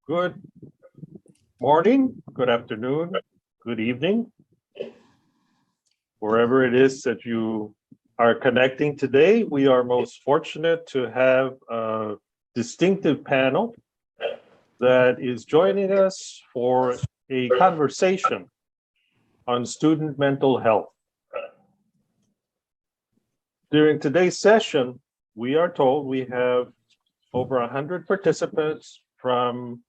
Good morning, good afternoon, good evening, wherever it is that you are connecting today. We are most fortunate to have a distinctive panel that is joining us for a conversation on student mental health. During today's session, we are told we have over 100 participants from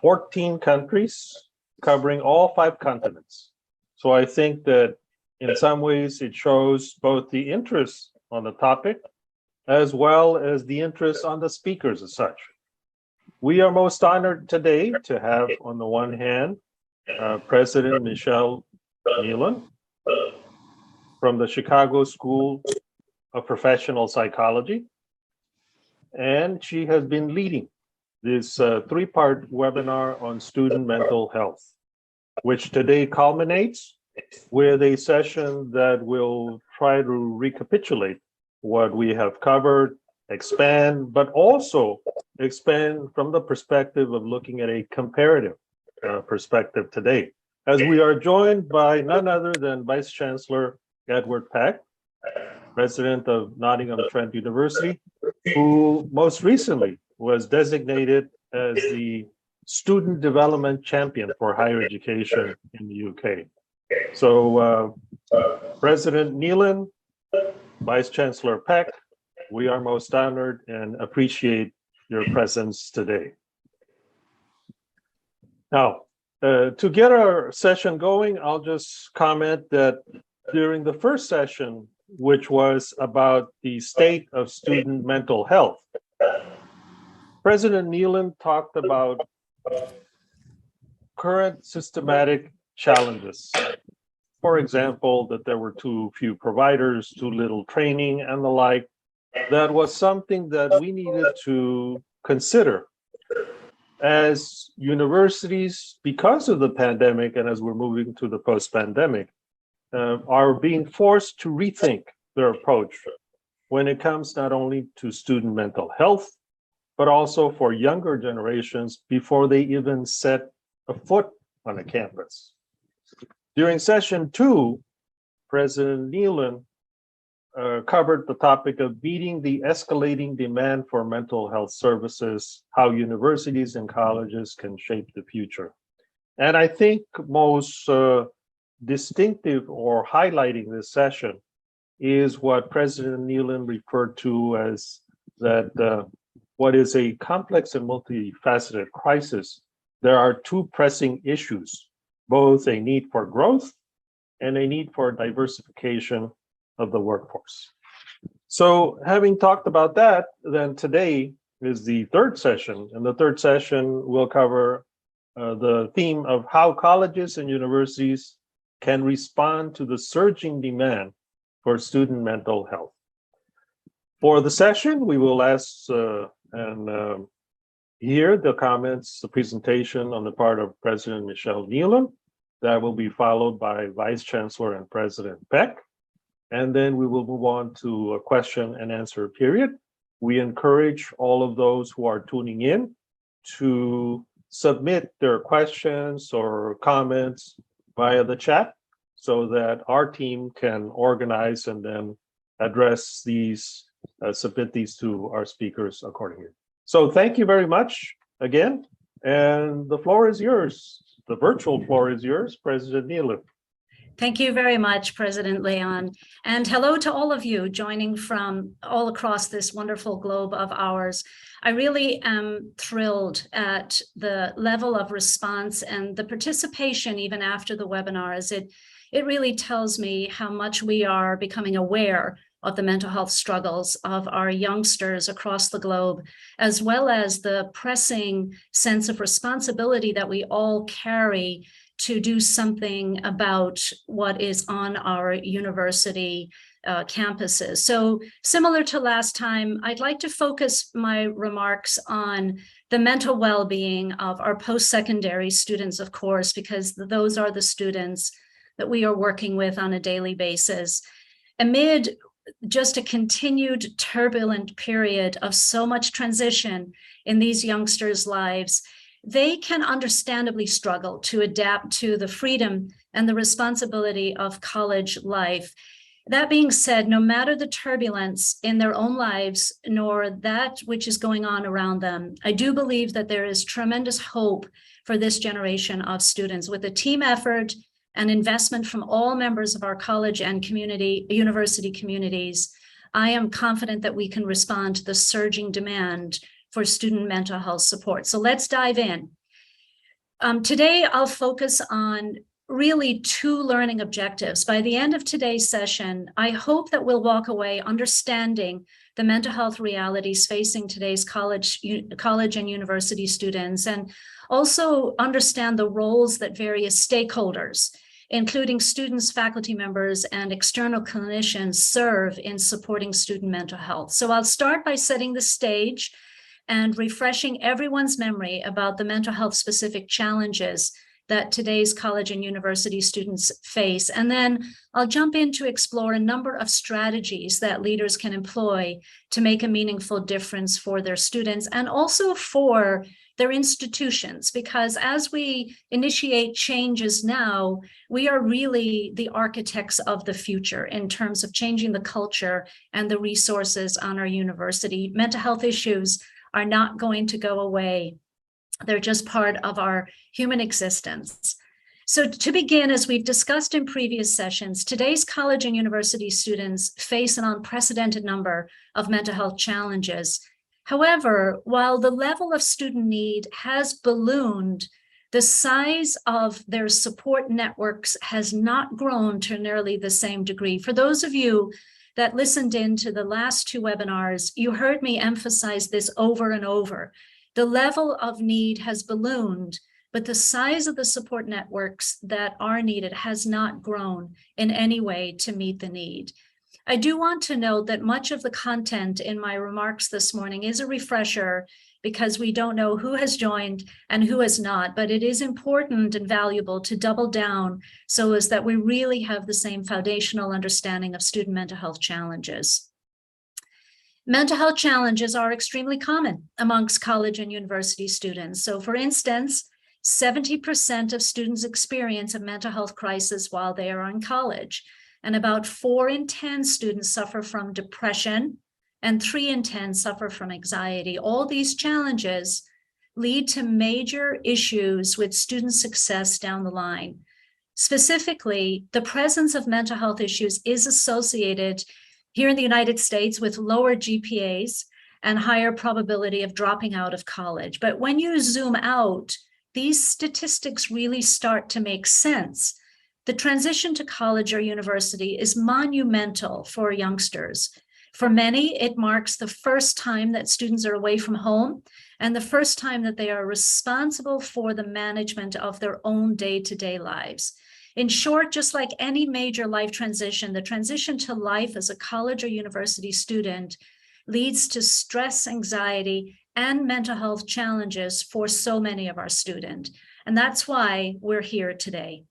14 countries covering all 5 continents. So I think that in some ways it shows both the interest on the topic as well as the interest on the speakers as such. We are most honored today to have, on the one hand, President Michele Nealon from the Chicago School of Professional Psychology. And she has been leading this 3-part webinar on student mental health, which today culminates with a session that will try to recapitulate what we have covered, expand, but also expand from the perspective of looking at a comparative perspective today, as we are joined by none other than Vice Chancellor Edward Peck, President of Nottingham Trent University, who most recently was designated as the Student Development Champion for Higher Education in the UK. So President Nealon, Vice Chancellor Peck, we are most honored and appreciate your presence today. Now, to get our session going, I'll just comment that during the first session, which was about the state of student mental health, President Nealon talked about current systematic challenges. For example, that there were too few providers, too little training, and the like. That was something that we needed to consider as universities, because of the pandemic and as we're moving to the post-pandemic, are being forced to rethink their approach when it comes not only to student mental health, but also for younger generations before they even set a foot on a campus. During session 2, President Nealon covered the topic of meeting the escalating demand for mental health services, how universities and colleges can shape the future. And I think most distinctive or highlighting this session is what President Nealon referred to as that what is a complex and multifaceted crisis. There are 2 pressing issues, both a need for growth and a need for diversification of the workforce. So having talked about that, then today is the 3rd session, and the 3rd session will cover the theme of how colleges and universities can respond to the surging demand for student mental health. For the session, we will ask and hear the comments, the presentation on the part of President Michele Nealon. That will be followed by Vice Chancellor and President Peck. And then we will move on to a question and answer period. We encourage all of those who are tuning in to submit their questions or comments via the chat so that our team can organize and then address these, submit these to our speakers accordingly. So thank you very much again. And the floor is yours. The virtual floor is yours, President Nealon. Thank you very much, President Leon. And hello to all of you joining from all across this wonderful globe of ours. I really am thrilled at the level of response and the participation even after the webinar, as it really tells me how much we are becoming aware of the mental health struggles of our youngsters across the globe, as well as the pressing sense of responsibility that we all carry to do something about what is on our university campuses. So similar to last time, I'd like to focus my remarks on the mental well-being of our post-secondary students, of course, because those are the students that we are working with on a daily basis. Amid just a continued turbulent period of so much transition in these youngsters' lives, they can understandably struggle to adapt to the freedom and the responsibility of college life. That being said, no matter the turbulence in their own lives, nor that which is going on around them, I do believe that there is tremendous hope for this generation of students. With a team effort and investment from all members of our college and university communities, I am confident that we can respond to the surging demand for student mental health support. So let's dive in. Today, I'll focus on really two learning objectives. By the end of today's session, I hope that we'll walk away understanding the mental health realities facing today's college and university students, and also understand the roles that various stakeholders, including students, faculty members, and external clinicians, serve in supporting student mental health. So I'll start by setting the stage and refreshing everyone's memory about the mental health specific challenges that today's college and university students face. And then I'll jump in to explore a number of strategies that leaders can employ to make a meaningful difference for their students and also for their institutions, because as we initiate changes now, we are really the architects of the future in terms of changing the culture and the resources on our university. Mental health issues are not going to go away. They're just part of our human existence. So to begin, as we've discussed in previous sessions, today's college and university students face an unprecedented number of mental health challenges. However, while the level of student need has ballooned, the size of their support networks has not grown to nearly the same degree. For those of you that listened in to the last two webinars, you heard me emphasize this over and over. The level of need has ballooned, but the size of the support networks that are needed has not grown in any way to meet the need. I do want to note that much of the content in my remarks this morning is a refresher because we don't know who has joined and who has not, but it is important and valuable to double down so as that we really have the same foundational understanding of student mental health challenges. Mental health challenges are extremely common amongst college and university students. So for instance, 70% of students experience a mental health crisis while they are in college, and about 4 in 10 students suffer from depression, and 3 in 10 suffer from anxiety. All these challenges lead to major issues with student success down the line. Specifically, the presence of mental health issues is associated here in the United States with lower GPAs and higher probability of dropping out of college. But when you zoom out, these statistics really start to make sense. The transition to college or university is monumental for youngsters. For many, it marks the first time that students are away from home and the first time that they are responsible for the management of their own day-to-day lives. In short, just like any major life transition, the transition to life as a college or university student leads to stress, anxiety, and mental health challenges for so many of our students. And that's why we're here today.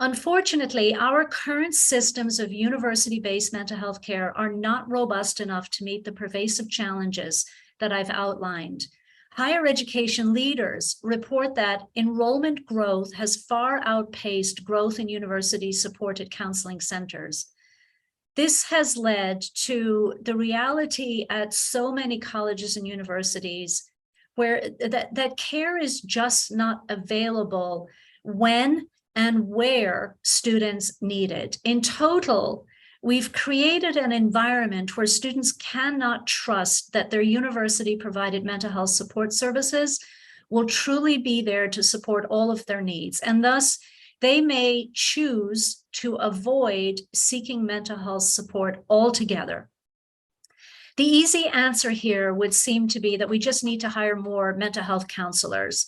Unfortunately, our current systems of university-based mental health care are not robust enough to meet the pervasive challenges that I've outlined. Higher education leaders report that enrollment growth has far outpaced growth in university-supported counseling centers. This has led to the reality at so many colleges and universities where that care is just not available when and where students need it. In total, we've created an environment where students cannot trust that their university-provided mental health support services will truly be there to support all of their needs, and thus they may choose to avoid seeking mental health support altogether. The easy answer here would seem to be that we just need to hire more mental health counselors.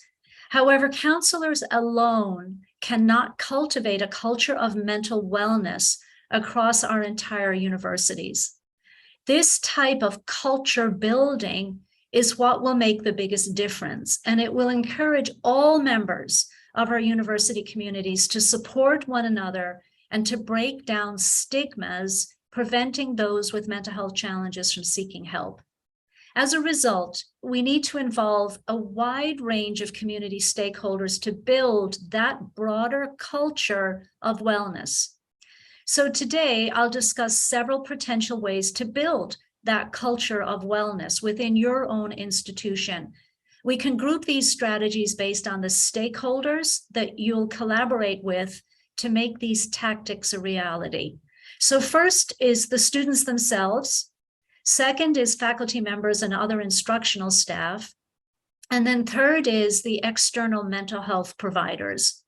However, counselors alone cannot cultivate a culture of mental wellness across our entire universities. This type of culture building is what will make the biggest difference, and it will encourage all members of our university communities to support one another and to break down stigmas, preventing those with mental health challenges from seeking help. As a result, we need to involve a wide range of community stakeholders to build that broader culture of wellness. So today, I'll discuss several potential ways to build that culture of wellness within your own institution. We can group these strategies based on the stakeholders that you'll collaborate with to make these tactics a reality. So first is the students themselves. Second is faculty members and other instructional staff. And then third is the external mental health providers.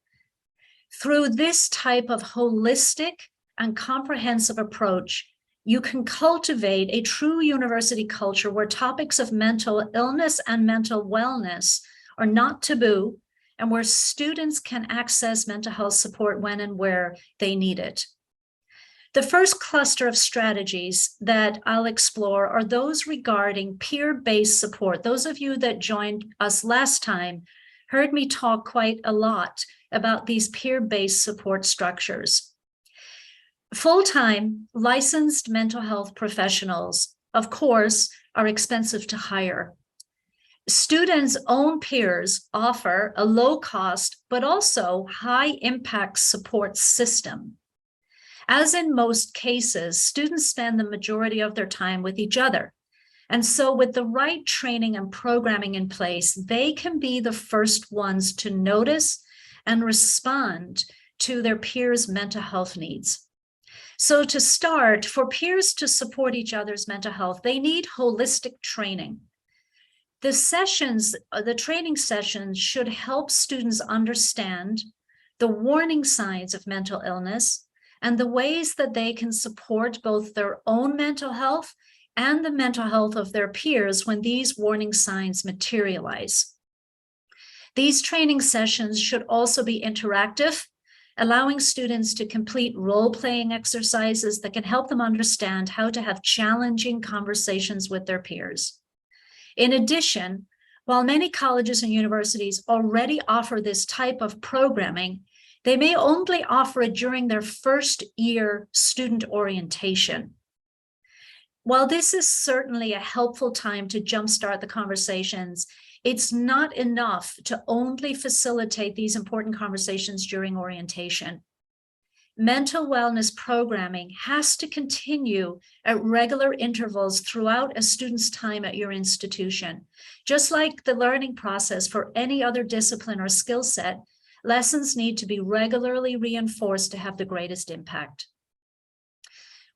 Through this type of holistic and comprehensive approach, you can cultivate a true university culture where topics of mental illness and mental wellness are not taboo, and where students can access mental health support when and where they need it. The first cluster of strategies that I'll explore are those regarding peer-based support. Those of you that joined us last time heard me talk quite a lot about these peer-based support structures. Full-time licensed mental health professionals, of course, are expensive to hire. Students' own peers offer a low-cost but also high-impact support system. As in most cases, students spend the majority of their time with each other. And so with the right training and programming in place, they can be the first ones to notice and respond to their peers' mental health needs. So to start, for peers to support each other's mental health, they need holistic training. The training sessions should help students understand the warning signs of mental illness and the ways that they can support both their own mental health and the mental health of their peers when these warning signs materialize. These training sessions should also be interactive, allowing students to complete role-playing exercises that can help them understand how to have challenging conversations with their peers. In addition, while many colleges and universities already offer this type of programming, they may only offer it during their first year student orientation. While this is certainly a helpful time to jumpstart the conversations, it's not enough to only facilitate these important conversations during orientation. Mental wellness programming has to continue at regular intervals throughout a student's time at your institution. Just like the learning process for any other discipline or skill set, lessons need to be regularly reinforced to have the greatest impact.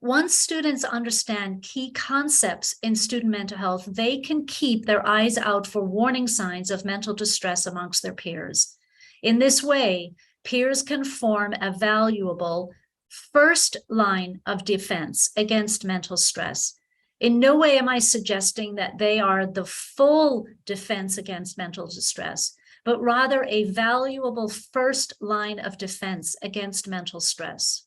Once students understand key concepts in student mental health, they can keep their eyes out for warning signs of mental distress amongst their peers. In this way, peers can form a valuable first line of defense against mental stress. In no way am I suggesting that they are the full defense against mental distress, but rather a valuable first line of defense against mental stress.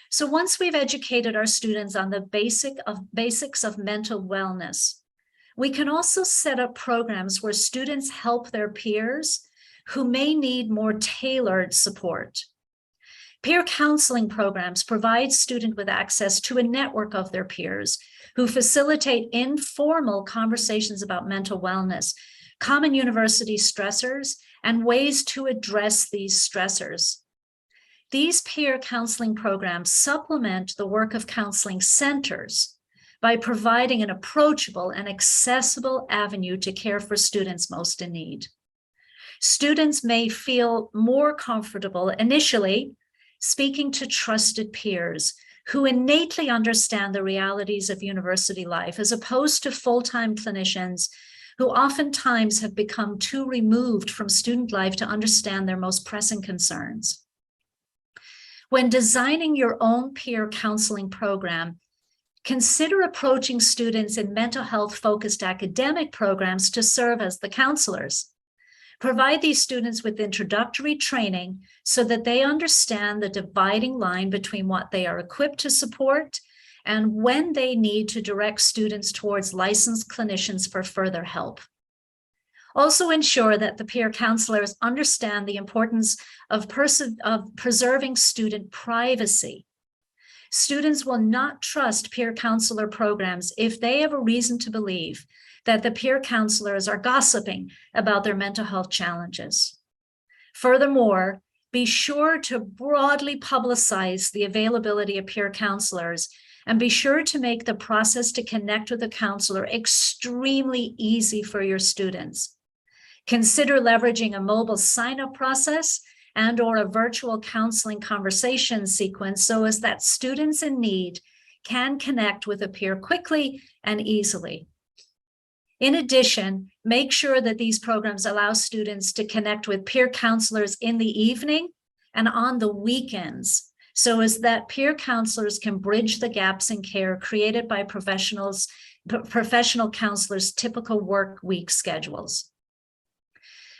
So once we've educated our students on the basics of mental wellness, we can also set up programs where students help their peers who may need more tailored support. Peer counseling programs provide students with access to a network of their peers who facilitate informal conversations about mental wellness, common university stressors, and ways to address these stressors. These peer counseling programs supplement the work of counseling centers by providing an approachable and accessible avenue to care for students most in need. Students may feel more comfortable initially speaking to trusted peers who innately understand the realities of university life, as opposed to full-time clinicians who oftentimes have become too removed from student life to understand their most pressing concerns. When designing your own peer counseling program, consider approaching students in mental health-focused academic programs to serve as the counselors. Provide these students with introductory training so that they understand the dividing line between what they are equipped to support and when they need to direct students towards licensed clinicians for further help. Also ensure that the peer counselors understand the importance of preserving student privacy. Students will not trust peer counselor programs if they have a reason to believe that the peer counselors are gossiping about their mental health challenges. Furthermore, be sure to broadly publicize the availability of peer counselors and be sure to make the process to connect with a counselor extremely easy for your students. Consider leveraging a mobile sign-up process and/or a virtual counseling conversation sequence so as that students in need can connect with a peer quickly and easily. In addition, make sure that these programs allow students to connect with peer counselors in the evening and on the weekends, so as that peer counselors can bridge the gaps in care created by professional counselors' typical work week schedules.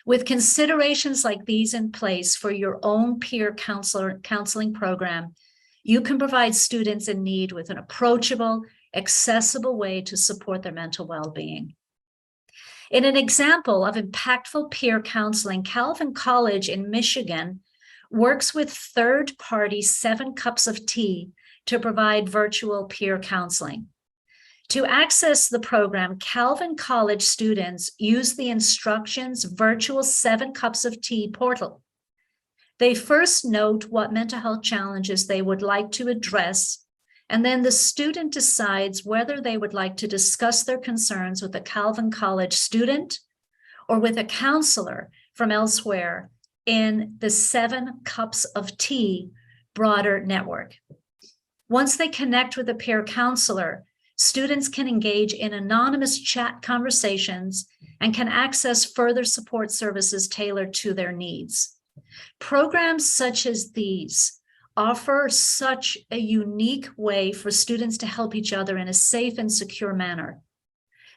With considerations like these in place for your own peer counseling program, you can provide students in need with an approachable, accessible way to support their mental well-being. In an example of impactful peer counseling, Calvin College in Michigan works with third-party 7 Cups of Tea to provide virtual peer counseling. To access the program, Calvin College students use the instructions virtual 7 Cups of Tea portal. They first note what mental health challenges they would like to address, and then the student decides whether they would like to discuss their concerns with a Calvin College student or with a counselor from elsewhere in the 7 Cups of Tea broader network. Once they connect with a peer counselor, students can engage in anonymous chat conversations and can access further support services tailored to their needs. Programs such as these offer such a unique way for students to help each other in a safe and secure manner.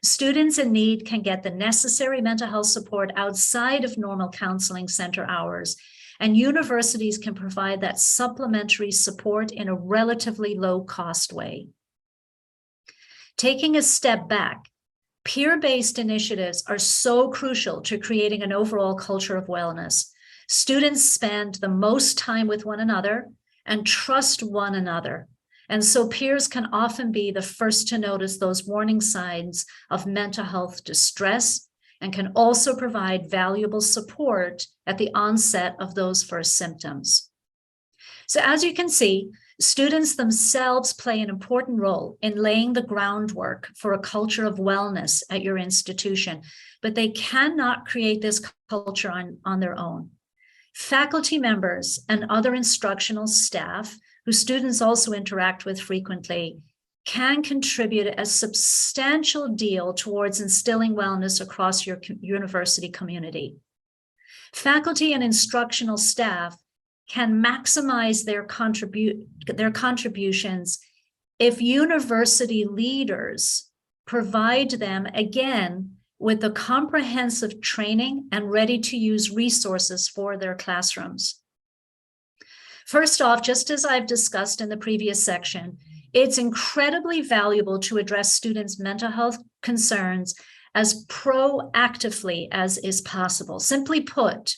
Students in need can get the necessary mental health support outside of normal counseling center hours, and universities can provide that supplementary support in a relatively low-cost way. Taking a step back, peer-based initiatives are so crucial to creating an overall culture of wellness. Students spend the most time with one another and trust one another. And so peers can often be the first to notice those warning signs of mental health distress and can also provide valuable support at the onset of those first symptoms. So as you can see, students themselves play an important role in laying the groundwork for a culture of wellness at your institution, but they cannot create this culture on their own. Faculty members and other instructional staff, who students also interact with frequently, can contribute a substantial deal towards instilling wellness across your university community. Faculty and instructional staff can maximize their contributions if university leaders provide them, again, with the comprehensive training and ready-to-use resources for their classrooms. First off, just as I've discussed in the previous section, it's incredibly valuable to address students' mental health concerns as proactively as is possible. Simply put,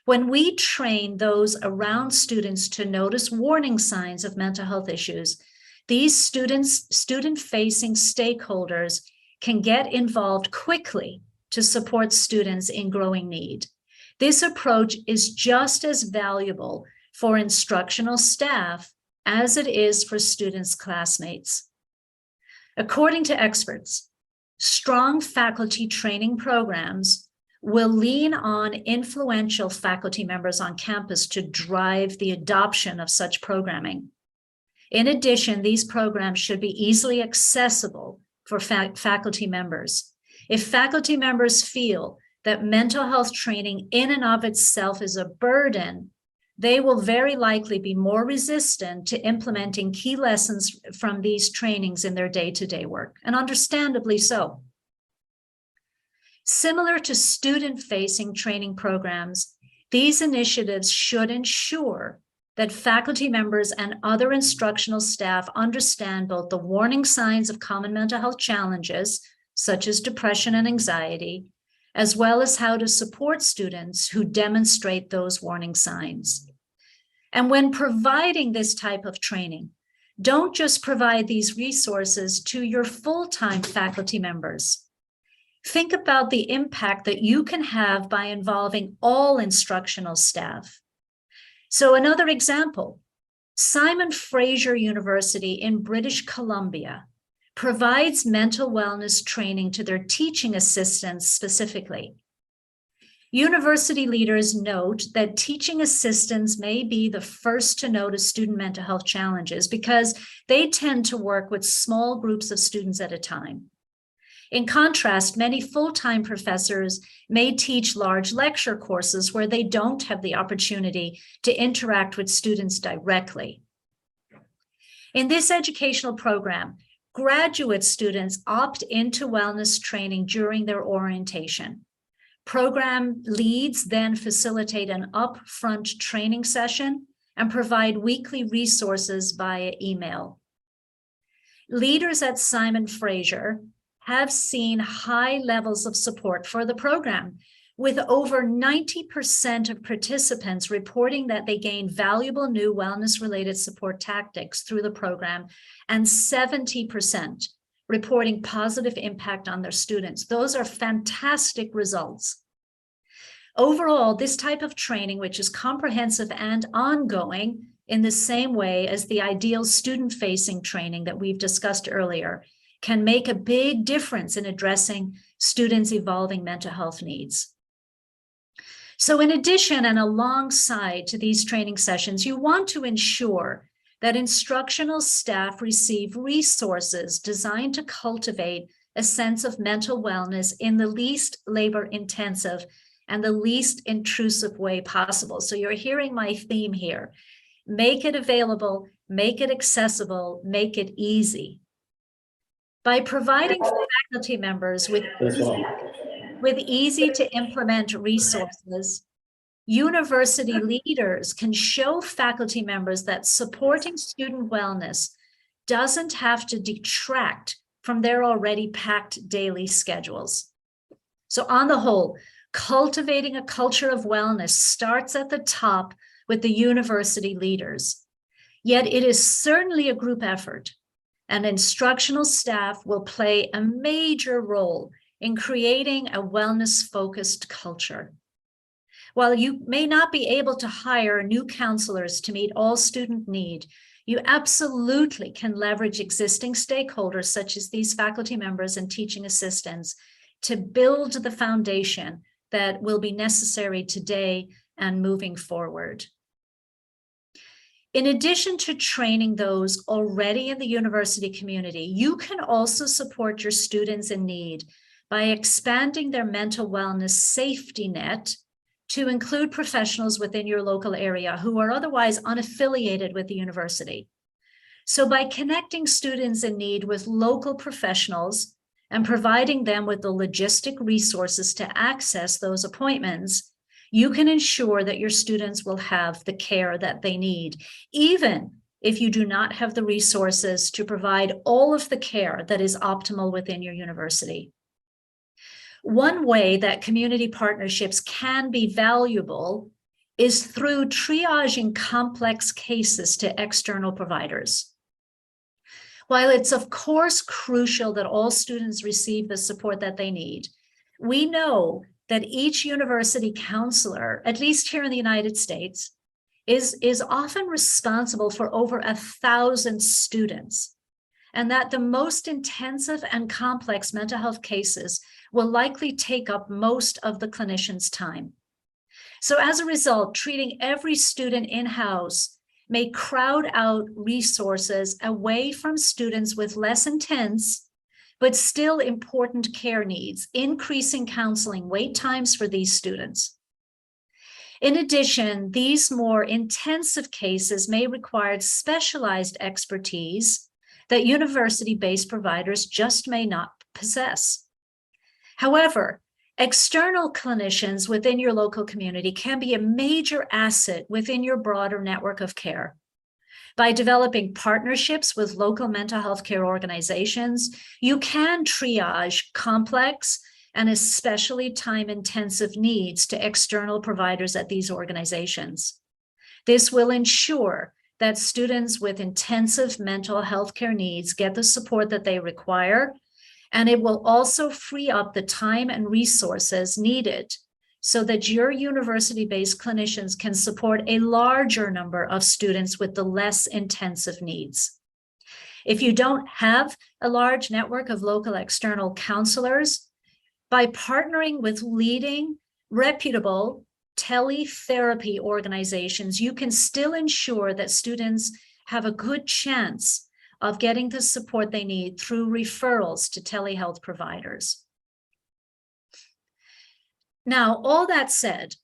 when we train those around students to notice warning signs of mental health issues, these student-facing stakeholders can get involved quickly to support students in growing need. This approach is just as valuable for instructional staff as it is for students' classmates. According to experts, strong faculty training programs will lean on influential faculty members on campus to drive the adoption of such programming. In addition, these programs should be easily accessible for faculty members. If faculty members feel that mental health training in and of itself is a burden, they will very likely be more resistant to implementing key lessons from these trainings in their day-to-day work, and understandably so. Similar to student-facing training programs, these initiatives should ensure that faculty members and other instructional staff understand both the warning signs of common mental health challenges, such as depression and anxiety, as well as how to support students who demonstrate those warning signs. And when providing this type of training, don't just provide these resources to your full-time faculty members. Think about the impact that you can have by involving all instructional staff. So another example, Simon Fraser University in British Columbia provides mental wellness training to their teaching assistants specifically. University leaders note that teaching assistants may be the first to notice student mental health challenges because they tend to work with small groups of students at a time. In contrast, many full-time professors may teach large lecture courses where they don't have the opportunity to interact with students directly. In this educational program, graduate students opt into wellness training during their orientation. Program leads then facilitate an upfront training session and provide weekly resources via email. Leaders at Simon Fraser have seen high levels of support for the program, with over 90% of participants reporting that they gained valuable new wellness-related support tactics through the program, and 70% reporting positive impact on their students. Those are fantastic results. Overall, this type of training, which is comprehensive and ongoing in the same way as the ideal student-facing training that we've discussed earlier, can make a big difference in addressing students' evolving mental health needs. So in addition and alongside to these training sessions, you want to ensure that instructional staff receive resources designed to cultivate a sense of mental wellness in the least labor-intensive and the least intrusive way possible. So you're hearing my theme here. Make it available, make it accessible, make it easy. By providing faculty members with easy to implement resources, university leaders can show faculty members that supporting student wellness doesn't have to detract from their already packed daily schedules. So on the whole, cultivating a culture of wellness starts at the top with the university leaders. Yet it is certainly a group effort, and instructional staff will play a major role in creating a wellness-focused culture. While you may not be able to hire new counselors to meet all student need, you absolutely can leverage existing stakeholders such as these faculty members and teaching assistants to build the foundation that will be necessary today and moving forward. In addition to training those already in the university community, you can also support your students in need by expanding their mental wellness safety net to include professionals within your local area who are otherwise unaffiliated with the university. So by connecting students in need with local professionals and providing them with the logistic resources to access those appointments, you can ensure that your students will have the care that they need, even if you do not have the resources to provide all of the care that is optimal within your university. One way that community partnerships can be valuable is through triaging complex cases to external providers. While it's of course crucial that all students receive the support that they need, we know that each university counselor, at least here in the United States, is often responsible for over 1,000 students, and that the most intensive and complex mental health cases will likely take up most of the clinician's time. So as a result, treating every student in-house may crowd out resources away from students with less intense but still important care needs, increasing counseling wait times for these students. In addition, these more intensive cases may require specialized expertise that university-based providers just may not possess. However, external clinicians within your local community can be a major asset within your broader network of care. By developing partnerships with local mental health care organizations, you can triage complex and especially time-intensive needs to external providers at these organizations. This will ensure that students with intensive mental health care needs get the support that they require, and it will also free up the time and resources needed so that your university-based clinicians can support a larger number of students with the less intensive needs. If you don't have a large network of local external counselors, by partnering with leading, reputable teletherapy organizations, you can still ensure that students have a good chance of getting the support they need through referrals to telehealth providers. Now, all that said,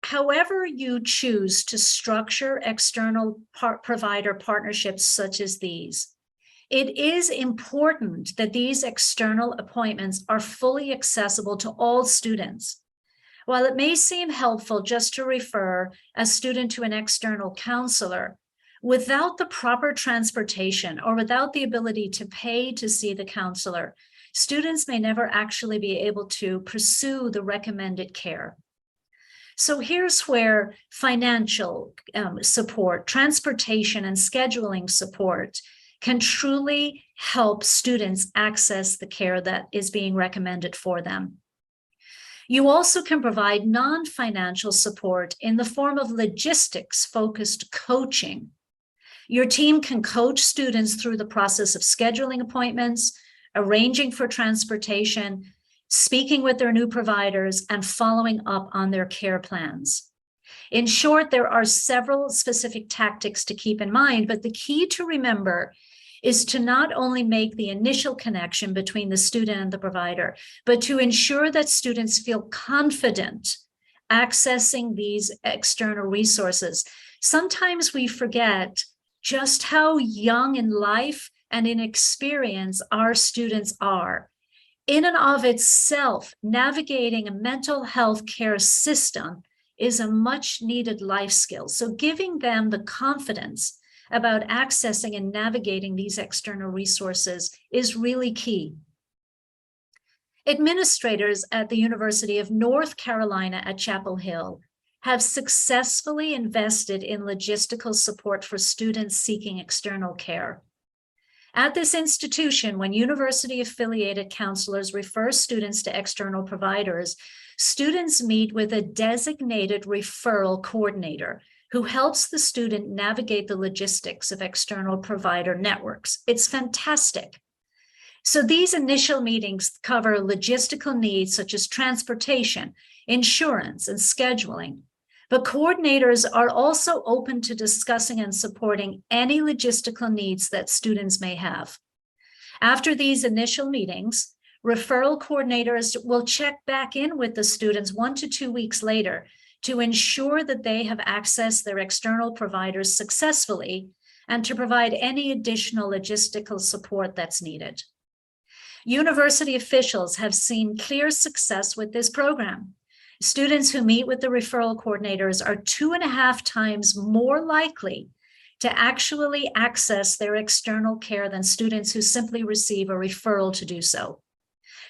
however you choose to structure external provider partnerships such as these, it is important that these external appointments are fully accessible to all students. While it may seem helpful just to refer a student to an external counselor, without the proper transportation or without the ability to pay to see the counselor, students may never actually be able to pursue the recommended care. So here's where financial support, transportation, and scheduling support can truly help students access the care that is being recommended for them. You also can provide non-financial support in the form of logistics-focused coaching. Your team can coach students through the process of scheduling appointments, arranging for transportation, speaking with their new providers, and following up on their care plans. In short, there are several specific tactics to keep in mind, but the key to remember is to not only make the initial connection between the student and the provider, but to ensure that students feel confident accessing these external resources. Sometimes we forget just how young in life and in experience our students are. In and of itself, navigating a mental health care system is a much needed life skill. So giving them the confidence about accessing and navigating these external resources is really key. Administrators at the University of North Carolina at Chapel Hill have successfully invested in logistical support for students seeking external care. At this institution, when university-affiliated counselors refer students to external providers, students meet with a designated referral coordinator who helps the student navigate the logistics of external provider networks. It's fantastic. So these initial meetings cover logistical needs such as transportation, insurance, and scheduling. But coordinators are also open to discussing and supporting any logistical needs that students may have. After these initial meetings, referral coordinators will check back in with the students 1 to 2 weeks later to ensure that they have accessed their external providers successfully and to provide any additional logistical support that's needed. University officials have seen clear success with this program. Students who meet with the referral coordinators are 2.5 times more likely to actually access their external care than students who simply receive a referral to do so.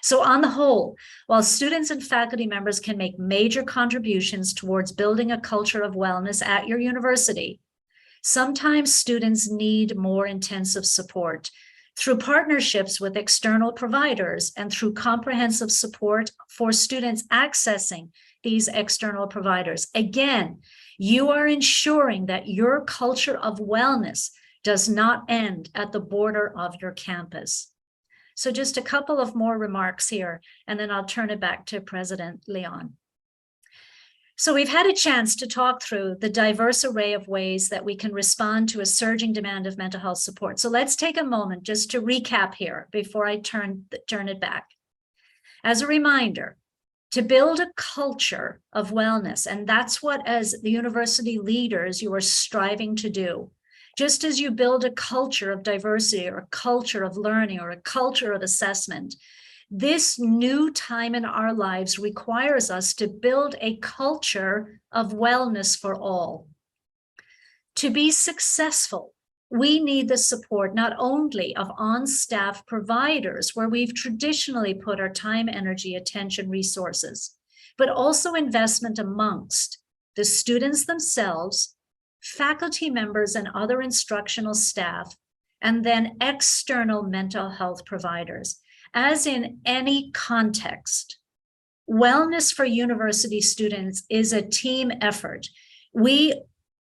So on the whole, while students and faculty members can make major contributions towards building a culture of wellness at your university, sometimes students need more intensive support through partnerships with external providers and through comprehensive support for students accessing these external providers. Again, you are ensuring that your culture of wellness does not end at the border of your campus. So just a couple of more remarks here, and then I'll turn it back to President Leon. So we've had a chance to talk through the diverse array of ways that we can respond to a surging demand of mental health support. So let's take a moment just to recap here before I turn it back. As a reminder, to build a culture of wellness, and that's what as the university leaders you are striving to do. Just as you build a culture of diversity or a culture of learning or a culture of assessment, this new time in our lives requires us to build a culture of wellness for all. To be successful, we need the support not only of on-staff providers, where we've traditionally put our time, energy, attention, resources, but also investment amongst the students themselves, faculty members and other instructional staff, and then external mental health providers. As in any context, wellness for university students is a team effort. We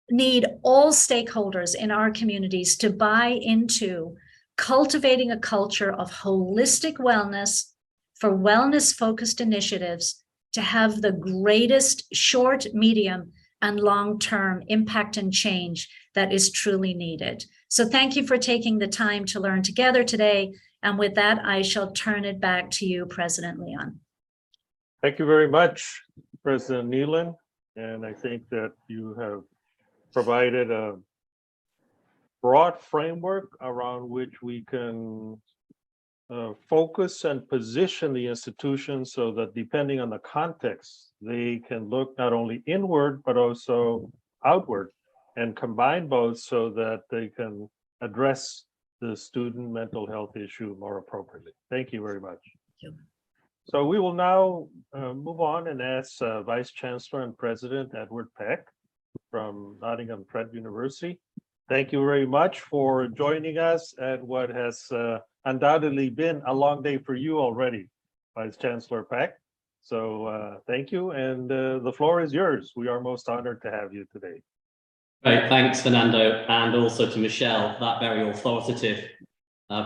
need all stakeholders in our communities to buy into cultivating a culture of holistic wellness for wellness-focused initiatives to have the greatest short, medium, and long-term impact and change that is truly needed. So thank you for taking the time to learn together today. And with that, I shall turn it back to you, President Leon. Thank you very much, President Nealon. And I think that you have provided a broad framework around which we can focus and position the institutions so that depending on the context, they can look not only inward, but also outward and combine both so that they can address the student mental health issue more appropriately. Thank you very much. Thank you. So we will now move on and ask Vice Chancellor and President Edward Peck from Nottingham Trent University. Thank you very much for joining us at what has undoubtedly been a long day for you already, Vice Chancellor Peck. So thank you, and the floor is yours. We are most honored to have you today. Great, thanks, Fernando, and also to Michele, that very authoritative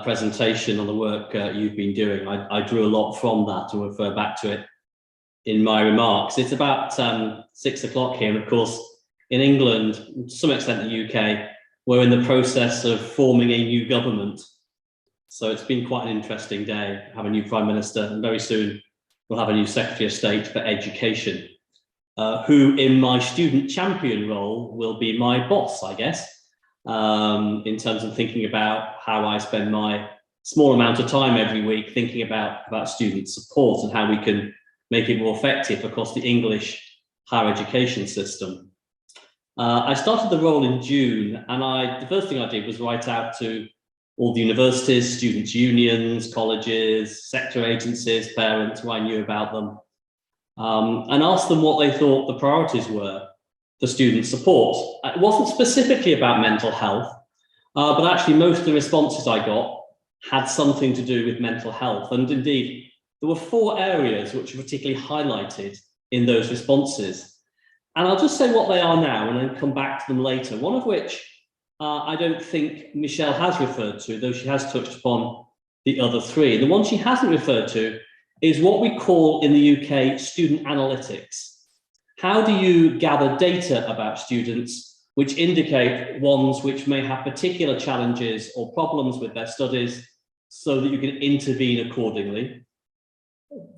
presentation on the work you've been doing. I drew a lot from that to refer back to it in my remarks. It's about 6 o'clock here, and of course, in England, to some extent the UK, we're in the process of forming a new government. So it's been quite an interesting day. We have a new Prime Minister, and very soon we'll have a new Secretary of State for Education, who in my student champion role will be my boss, I guess, in terms of thinking about how I spend my small amount of time every week thinking about student support and how we can make it more effective across the English higher education system. I started the role in June, and the first thing I did was write out to all the universities, students' unions, colleges, sector agencies, parents who I knew about them, and asked them what they thought the priorities were for student support. It wasn't specifically about mental health, but actually most of the responses I got had something to do with mental health. And indeed, there were 4 areas which were particularly highlighted in those responses. And I'll just say what they are now and then come back to them later, one of which I don't think Michele has referred to, though she has touched upon the other 3. The one she hasn't referred to is what we call in the UK student analytics. How do you gather data about students which indicate ones which may have particular challenges or problems with their studies so that you can intervene accordingly?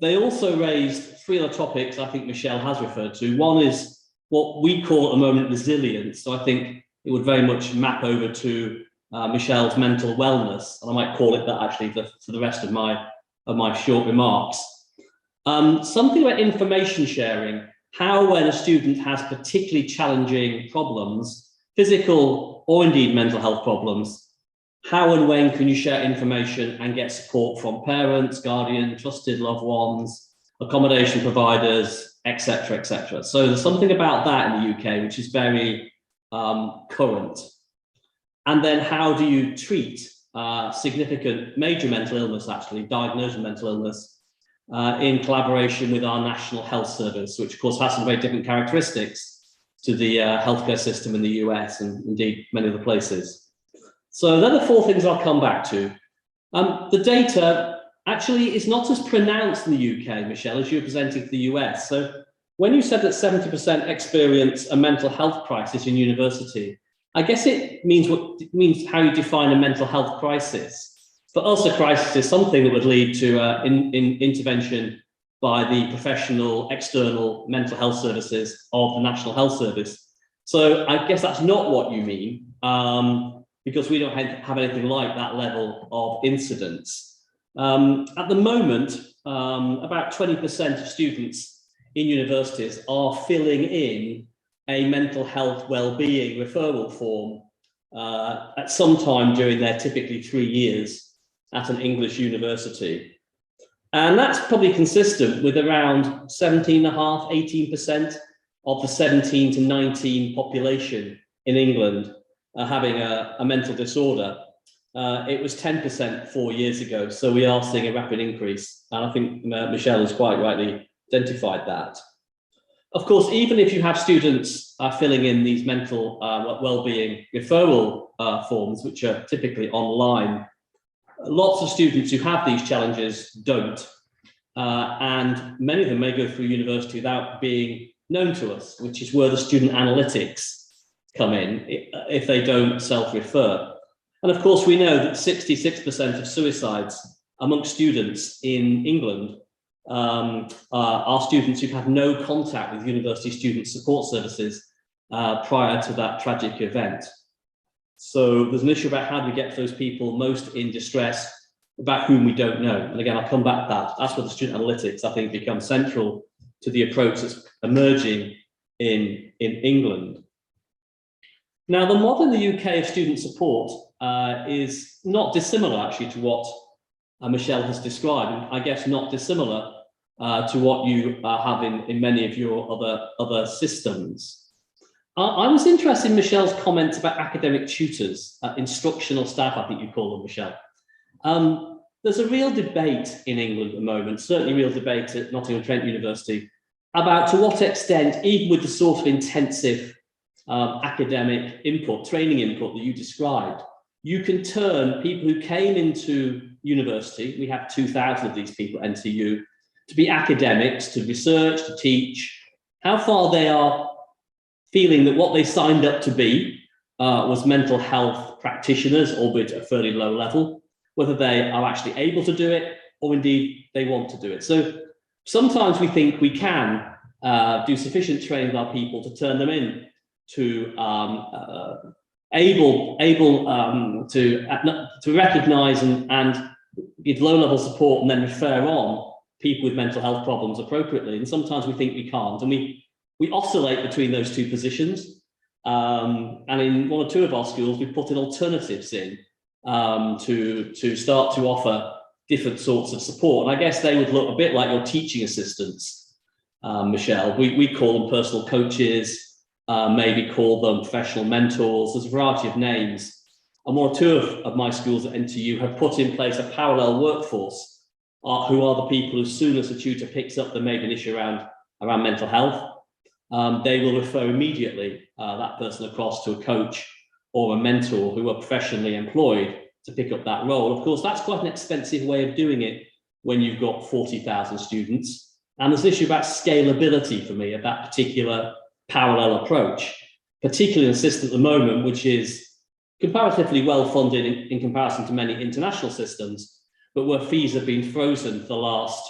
They also raised 3 other topics I think Michele has referred to. One is what we call at the moment resilience. So I think it would very much map over to Michele's mental wellness, and I might call it that actually for the rest of my short remarks. Something about information sharing, how when a student has particularly challenging problems, physical or indeed mental health problems, how and when can you share information and get support from parents, guardians, trusted loved ones, accommodation providers, etc., etc. So there's something about that in the UK which is very current. And then how do you treat significant major mental illness, actually diagnosed with mental illness, in collaboration with our National Health Service, which of course has some very different characteristics to the healthcare system in the US and indeed many other places. So they're the 4 things I'll come back to. The data actually is not as pronounced in the UK, Michele, as you're presenting for the US. So when you said that 70% experience a mental health crisis in university, I guess it means how you define a mental health crisis. For us, a crisis is something that would lead to intervention by the professional external mental health services of the National Health Service. So I guess that's not what you mean, because we don't have anything like that level of incidence. At the moment, about 20% of students in universities are filling in a mental health well-being referral form at some time during their typically 3 years at an English university. And that's probably consistent with around 17.5–18% of the 17 to 19 population in England having a mental disorder. It was 10% 4 years ago, so we are seeing a rapid increase, and I think Michele has quite rightly identified that. Of course, even if you have students filling in these mental well-being referral forms, which are typically online, lots of students who have these challenges don't, and many of them may go through university without being known to us, which is where the student analytics come in if they don't self-refer. And of course, we know that 66% of suicides amongst students in England are students who've had no contact with university student support services prior to that tragic event. So there's an issue about how do we get to those people most in distress, about whom we don't know. And again, I'll come back to that. That's where the student analytics, I think, becomes central to the approach that's emerging in England. Now, the model in the UK of student support is not dissimilar, actually, to what Michele has described, and I guess not dissimilar to what you have in many of your other systems. I was interested in Michele's comments about academic tutors, instructional staff, I think you call them, Michele. There's a real debate in England at the moment, certainly real debate at Nottingham Trent University, about to what extent, even with the sort of intensive academic input, training input that you described, you can turn people who came into university, we have 2,000 of these people at NTU, to be academics, to research, to teach, how far they are feeling that what they signed up to be was mental health practitioners, albeit at a fairly low level, whether they are actually able to do it or indeed they want to do it. So sometimes we think we can do sufficient training with our people to turn them in to able to recognise and give low-level support and then refer on people with mental health problems appropriately. And sometimes we think we can't, and we oscillate between those two positions. And in one or two of our schools, we've put in alternatives in to start to offer different sorts of support. And I guess they would look a bit like your teaching assistants, Michele. We call them personal coaches, maybe call them professional mentors. There's a variety of names. And one or two of my schools at NTU have put in place a parallel workforce who are the people, as soon as the tutor picks up the maybe an issue around mental health, they will refer immediately that person across to a coach or a mentor who are professionally employed to pick up that role. Of course, that's quite an expensive way of doing it when you've got 40,000 students. And there's an issue about scalability for me of that particular parallel approach, particularly in a system at the moment, which is comparatively well funded in comparison to many international systems, but where fees have been frozen for the last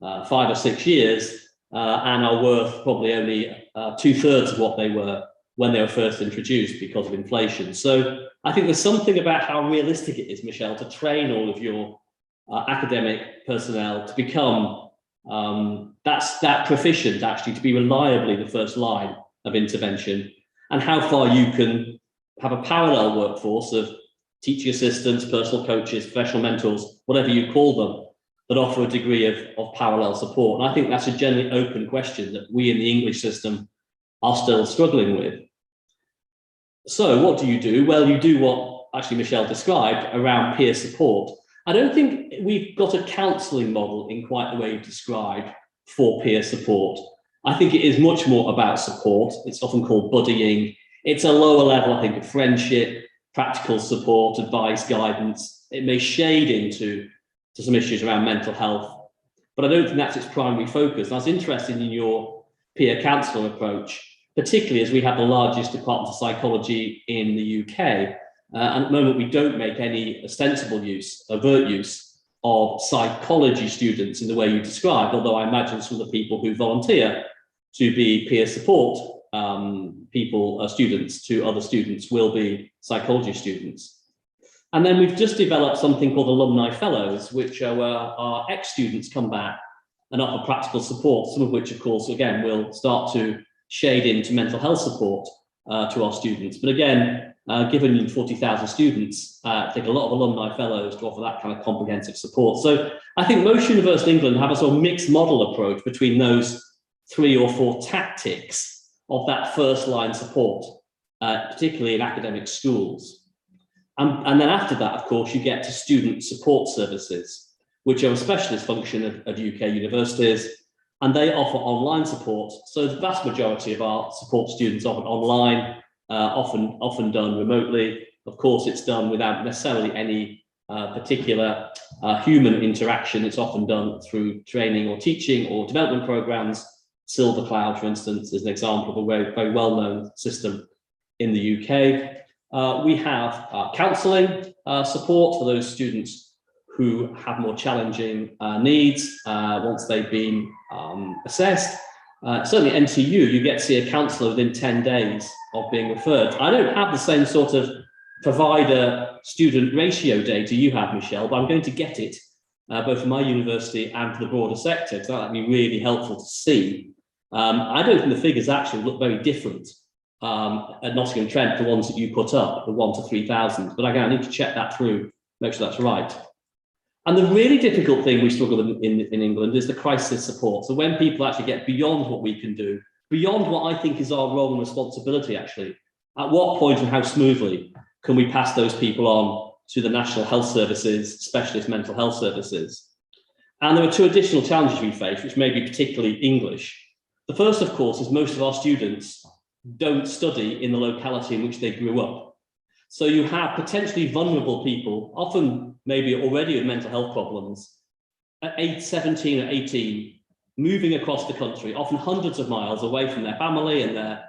5 or 6 years and are worth probably only 2/3 of what they were when they were first introduced because of inflation. So I think there's something about how realistic it is, Michele, to train all of your academic personnel to become that proficient, actually, to be reliably the first line of intervention, and how far you can have a parallel workforce of teaching assistants, personal coaches, professional mentors, whatever you call them, that offer a degree of parallel support. And I think that's a generally open question that we in the English system are still struggling with. So what do? Well, you do what actually Michele described around peer support. I don't think we've got a counselling model in quite the way you described for peer support. I think it is much more about support. It's often called buddying. It's a lower level, I think, of friendship, practical support, advice, guidance. It may shade into some issues around mental health, but I don't think that's its primary focus. And I was interested in your peer counsellor approach, particularly as we have the largest department of psychology in the UK. And at the moment, we don't make any ostensible use, overt use of psychology students in the way you described, although I imagine some of the people who volunteer to be peer support students to other students will be psychology students. And then we've just developed something called Alumni Fellows, which are where our ex-students come back and offer practical support, some of which, of course, again, will start to shade into mental health support to our students. But again, given 40,000 students, I think a lot of Alumni Fellows to offer that kind of comprehensive support. So I think most universities in England have a sort of mixed model approach between those 3 or 4 tactics of that first line support. particularly in academic schools. And then after that, of course, you get to student support services, which are a specialist function of UK universities, and they offer online support. So the vast majority of our support students offer online, often done remotely. Of course, it's done without necessarily any particular human interaction. It's often done through training or teaching or development programs. Silver Cloud, for instance, is an example of a very, very well-known system in the UK. We have counselling support for those students who have more challenging needs once they've been assessed. Certainly at NTU, you get to see a counsellor within 10 days of being referred. I don't have the same sort of provider-student ratio data you have, Michele, but I'm going to get it both for my university and for the broader sector, because that would be really helpful to see. I don't think the figures actually look very different at Nottingham Trent, the ones that you put up, the 1 to 3,000, but again, I need to check that through, make sure that's right. And the really difficult thing we struggle with in England is the crisis support. So when people actually get beyond what we can do, beyond what I think is our role and responsibility actually, at what point and how smoothly can we pass those people on to the National Health Services, specialist mental health services? And there are two additional challenges we face, which may be particularly English. The first, of course, is most of our students don't study in the locality in which they grew up. So you have potentially vulnerable people, often maybe already with mental health problems, at 17 or 18, moving across the country, often hundreds of miles away from their family and their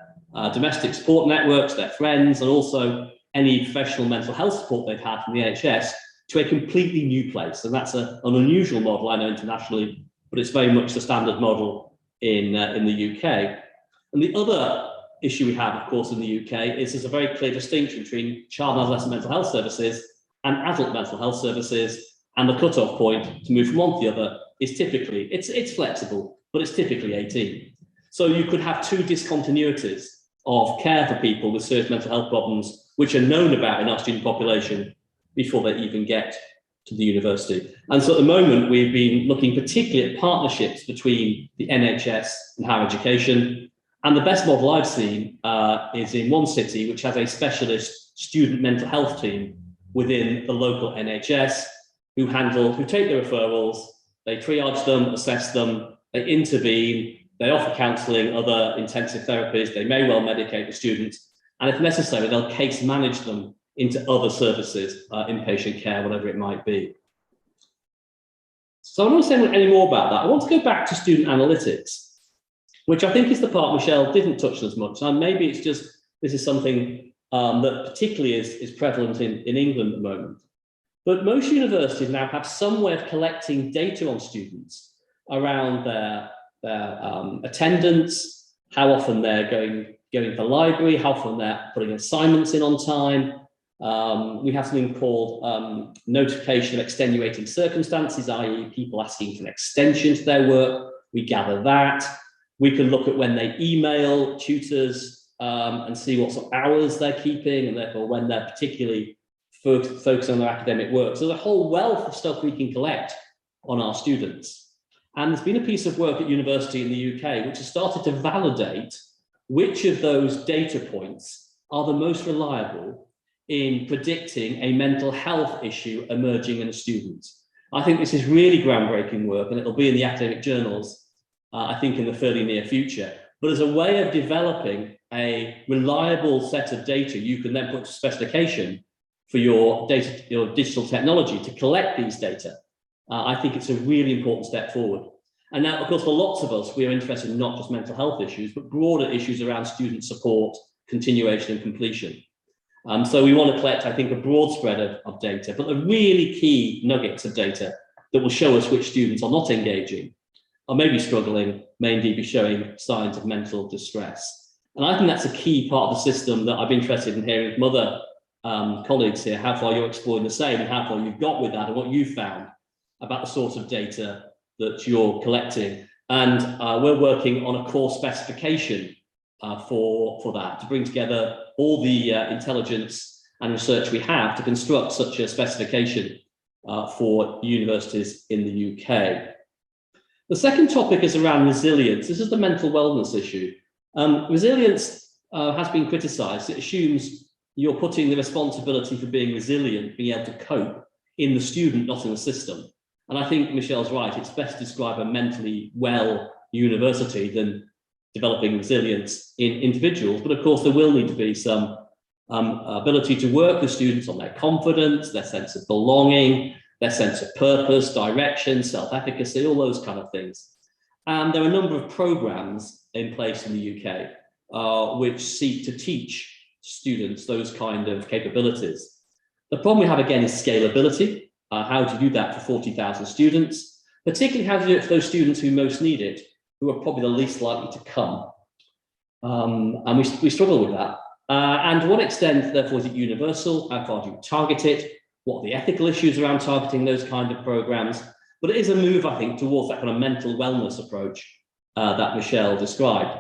domestic support networks, their friends, and also any professional mental health support they've had from the NHS, to a completely new place. And that's an unusual model, I know, internationally, but it's very much the standard model in the UK. And the other issue we have, of course, in the UK is there's a very clear distinction between child and adolescent mental health services and adult mental health services, and the cut-off point to move from one to the other is typically, it's flexible, but it's typically 18. So you could have two discontinuities of care for people with serious mental health problems, which are known about in our student population before they even get to the university. And so at the moment, we've been looking particularly at partnerships between the NHS and higher education. And the best model I've seen is in one city, which has a specialist student mental health team within the local NHS who take the referrals, they triage them, assess them, they intervene, they offer counselling, other intensive therapies, they may well medicate the students, and if necessary, they'll case manage them into other services, inpatient care, whatever it might be. So I'm not saying any more about that. I want to go back to student analytics, which I think is the part Michele didn't touch on as much. And maybe it's just, this is something that particularly is prevalent in England at the moment. But most universities now have some way of collecting data on students around their attendance, how often they're going to the library, how often they're putting assignments in on time. We have something called notification of extenuating circumstances, i.e. people asking for an extension to their work. We gather that. We can look at when they email tutors and see what sort of hours they're keeping, and therefore when they're particularly focused on their academic work. So there's a whole wealth of stuff we can collect on our students. And there's been a piece of work at university in the UK which has started to validate which of those data points are the most reliable in predicting a mental health issue emerging in a student. I think this is really groundbreaking work, and it'll be in the academic journals, I think, in the fairly near future. But as a way of developing a reliable set of data, you can then put to specification for your digital technology to collect these data. I think it's a really important step forward. And now, of course, for lots of us, we are interested in not just mental health issues, but broader issues around student support, continuation and completion. So we want to collect, I think, a broad spread of data, but the really key nuggets of data that will show us which students are not engaging, or maybe struggling, may indeed be showing signs of mental distress. And I think that's a key part of the system that I'm interested in hearing from other colleagues here, how far you're exploring the same and how far you've got with that and what you've found about the sort of data that you're collecting. And we're working on a core specification for that, to bring together all the intelligence and research we have to construct such a specification for universities in the UK. The second topic is around resilience. This is the mental wellness issue. Resilience has been criticised. It assumes you're putting the responsibility for being resilient, being able to cope, in the student, not in the system. And I think Michele's right. It's best to describe a mentally well university than developing resilience in individuals. But of course, there will need to be some ability to work with students on their confidence, their sense of belonging, their sense of purpose, direction, self-efficacy, all those kind of things. And there are a number of programs in place in the UK which seek to teach students those kind of capabilities. The problem we have again is scalability. How do you do that for 40,000 students? Particularly how do you do it for those students who most need it, who are probably the least likely to come? And we struggle with that. And to what extent, therefore, is it universal? How far do you target it? What are the ethical issues around targeting those kind of programs? But it is a move, I think, towards that kind of mental wellness approach that Michele described.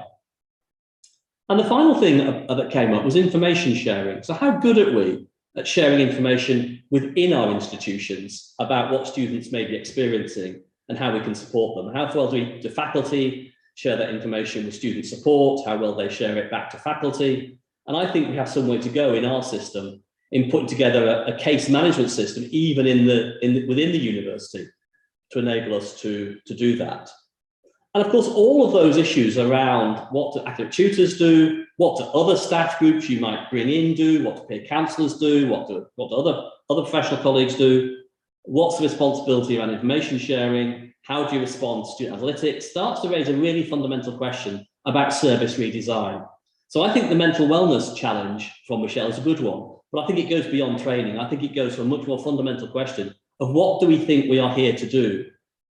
And the final thing that came up was information sharing. So how good are we at sharing information within our institutions about what students may be experiencing and how we can support them? How well do faculty share that information with student support? How well they share it back to faculty? And I think we have some way to go in our system in putting together a case management system, even within the university, to enable us to do that. And of course, all of those issues around what do academic tutors do, what do other staff groups you might bring in do, what do peer counsellors do, what do other professional colleagues do, what's the responsibility around information sharing, how do you respond to student analytics, starts to raise a really fundamental question about service redesign. So I think the mental wellness challenge from Michele is a good one, but I think it goes beyond training. I think it goes to a much more fundamental question of what do we think we are here to do?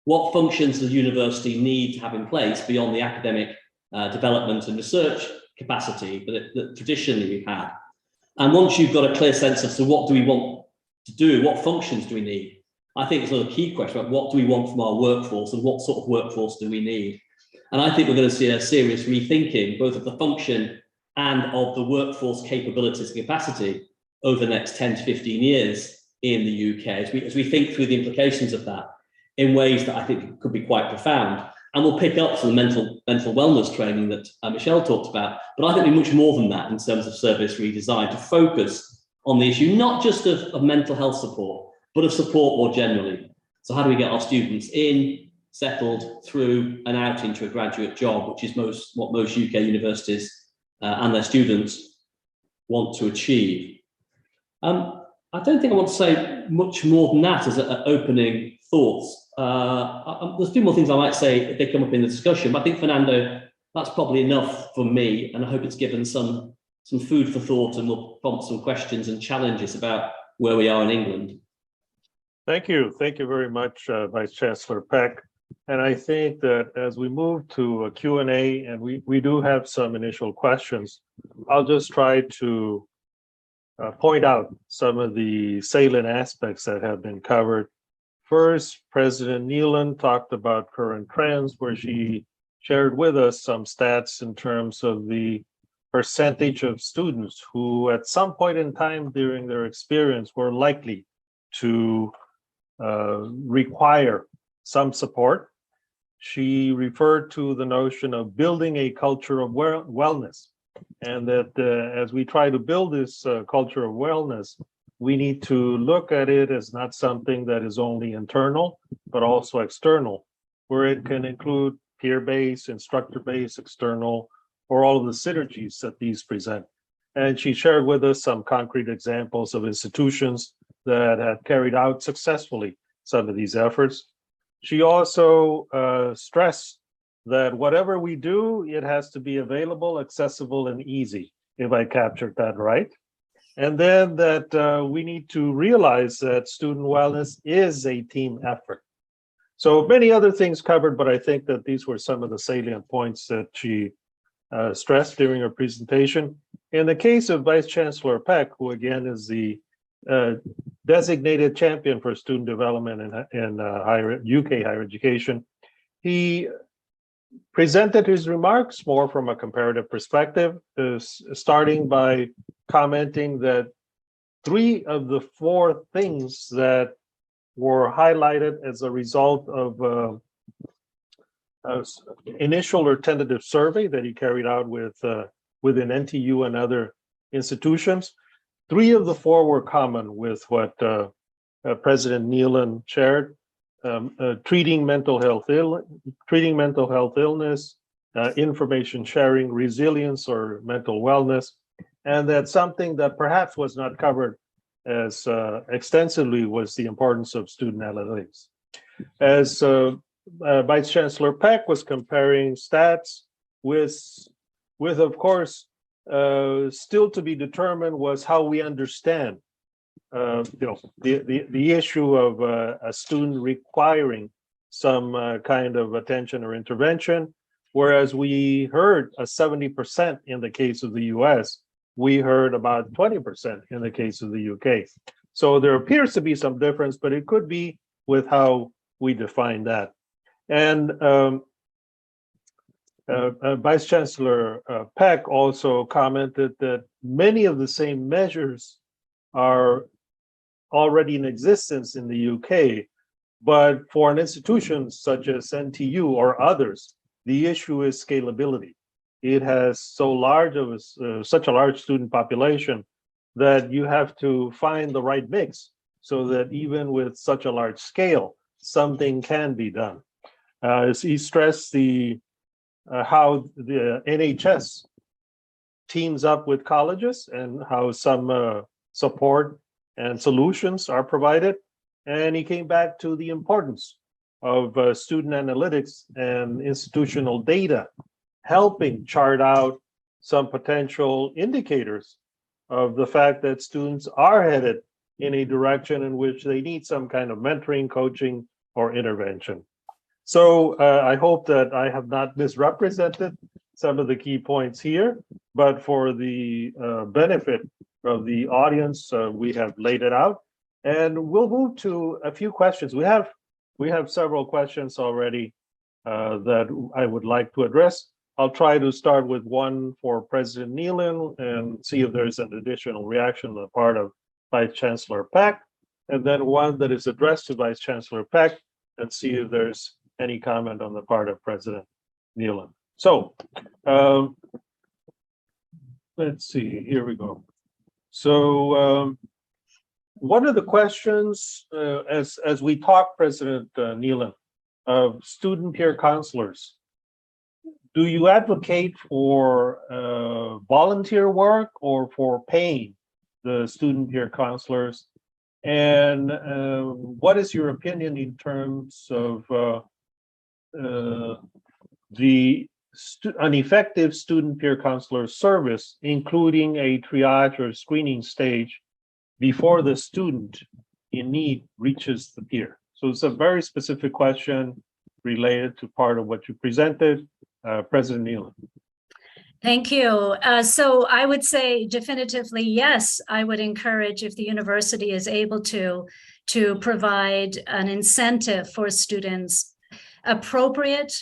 What functions does the university need to have in place beyond the academic development and research capacity that traditionally we've had? And once you've got a clear sense as to what do we want to do, what functions do we need, I think it's another key question about what do we want from our workforce and what sort of workforce do we need? And I think we're going to see a serious rethinking both of the function and of the workforce capabilities and capacity over the next 10 to 15 years in the UK as we think through the implications of that in ways that I think could be quite profound. And we'll pick up some mental wellness training that Michele talked about, but I think we're much more than that in terms of service redesign, to focus on the issue, not just of mental health support, but of support more generally. So how do we get our students in, settled, through and out into a graduate job, which is what most UK universities and their students want to achieve. I don't think I want to say much more than that as opening thoughts. There's a few more things I might say if they come up in the discussion, but I think, Fernando, that's probably enough for me, and I hope it's given some food for thought and will prompt some questions and challenges about where we are in England. Thank you very much, Vice Chancellor Peck. And I think that as we move to a Q&A, and we do have some initial questions, I'll just try to point out some of the salient aspects that have been covered. First, President Nealon talked about current trends, where she shared with us some stats in terms of the percentage of students who at some point in time during their experience were likely to require some support. She referred to the notion of building a culture of wellness, and that as we try to build this culture of wellness, we need to look at it as not something that is only internal, but also external, where it can include peer-based, instructor-based, external, or all of the synergies that these present. And she shared with us some concrete examples of institutions that have carried out successfully some of these efforts. She also stressed that whatever we do, it has to be available, accessible, and easy, if I captured that right. And then that we need to realize that student wellness is a team effort. So many other things covered, but I think that these were some of the salient points that she stressed during her presentation. In the case of Vice Chancellor Peck, who again is the designated champion for student development in UK higher education, he presented his remarks more from a comparative perspective, starting by commenting that 3 of the 4 things that were highlighted as a result of initial or tentative survey that he carried out with within NTU and other institutions. 3 of the 4 were common with what President Nealon shared: treating mental health illness, information sharing, resilience, or mental wellness. And that something that perhaps was not covered as extensively was the importance of student analytics. As Vice Chancellor Peck was comparing stats with of course, still to be determined was how we understand, the issue of a student requiring some kind of attention or intervention, whereas we heard a 70% in the case of the US, we heard about 20% in the case of the UK. So there appears to be some difference, but it could be with how we define that. And Vice Chancellor Peck also commented that many of the same measures are already in existence in the UK, but for an institution such as NTU or others, the issue is scalability. It has such a large student population that you have to find the right mix so that even with such a large scale, something can be done. As he stressed how the NHS teams up with colleges and how some support and solutions are provided. And he came back to the importance of student analytics and institutional data, helping chart out some potential indicators of the fact that students are headed in a direction in which they need some kind of mentoring, coaching, or intervention. So I hope that I have not misrepresented some of the key points here, but for the benefit of the audience, we have laid it out. And we'll move to a few questions. We have several questions already that I would like to address. I'll try to start with one for President Nealon and see if there's an additional reaction on the part of Vice Chancellor Peck, and then one that is addressed to Vice Chancellor Peck, and see if there's any comment on the part of President Nealon. So let's see, here we go. So one of the questions, as we talk, President Nealon, of student peer counselors, do you advocate for volunteer work or for paying the student peer counselors? And what is your opinion in terms of an effective student peer counselor service, including a triage or screening stage before the student in need reaches the peer? So it's a very specific question related to part of what you presented. President Nealon. Thank you. So I would say definitively, yes, I would encourage, if the university is able to provide an incentive for students, appropriate,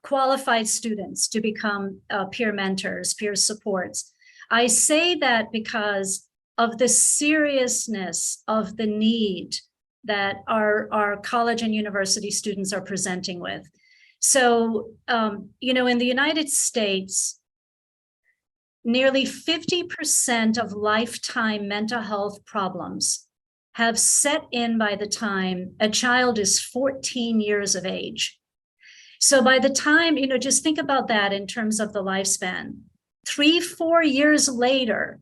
qualified students to become peer mentors, peer supports. I say that because of the seriousness of the need that our college and university students are presenting with. So, in the United States, nearly 50% of lifetime mental health problems have set in by the time a child is 14 years of age. So by the time, just think about that in terms of the lifespan. 3-4 years later,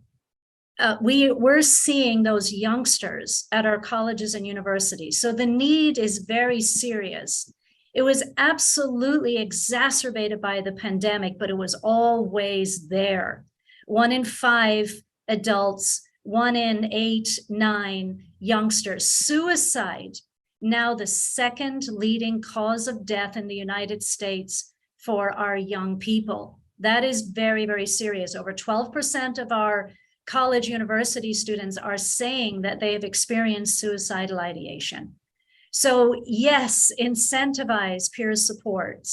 we're seeing those youngsters at our colleges and universities. So the need is very serious. It was absolutely exacerbated by the pandemic, but it was always there. 1 in 5 adults, 1 in 8, 9 youngsters. Suicide, now the second leading cause of death in the United States for our young people. That is very, very serious. Over 12% of our college university students are saying that they have experienced suicidal ideation. So yes, incentivize peer support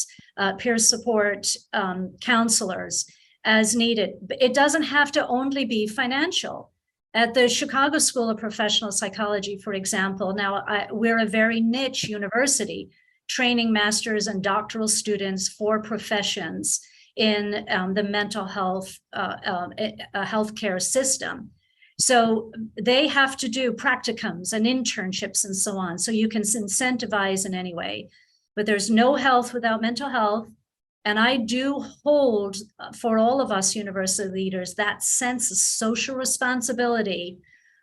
counselors as needed. It doesn't have to only be financial. At the Chicago School of Professional Psychology, for example, now we're a very niche university, training master's and doctoral students for professions in the mental health healthcare system. So they have to do practicums and internships and so on. So you can incentivize in any way, but there's no health without mental health. And I do hold for all of us university leaders that sense of social responsibility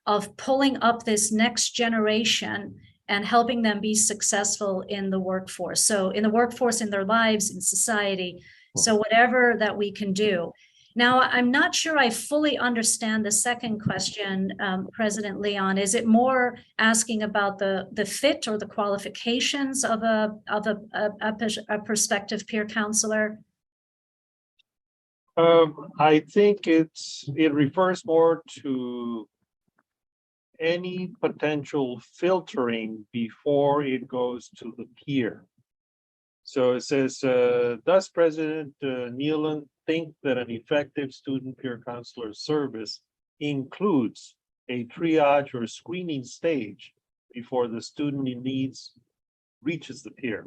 of pulling up this next generation and helping them be successful in the workforce. So in the workforce, in their lives, in society. So whatever that we can do. Now, I'm not sure I fully understand the second question, President Leon. Is it more asking about the fit or the qualifications of a prospective peer counselor? I think it refers more to any potential filtering before it goes to the peer. So it says, does President Nealon think that an effective student peer counselor service includes a triage or screening stage before the student in needs reaches the peer?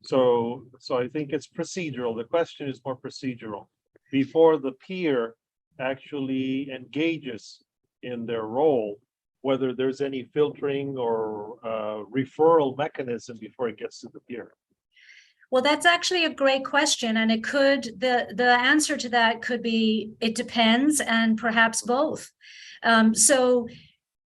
So I think it's procedural. The question is more procedural. Before the peer actually engages in their role, whether there's any filtering or referral mechanism before it gets to the peer. Well, that's actually a great question. And it could, the answer to that could be, it depends, and perhaps both. So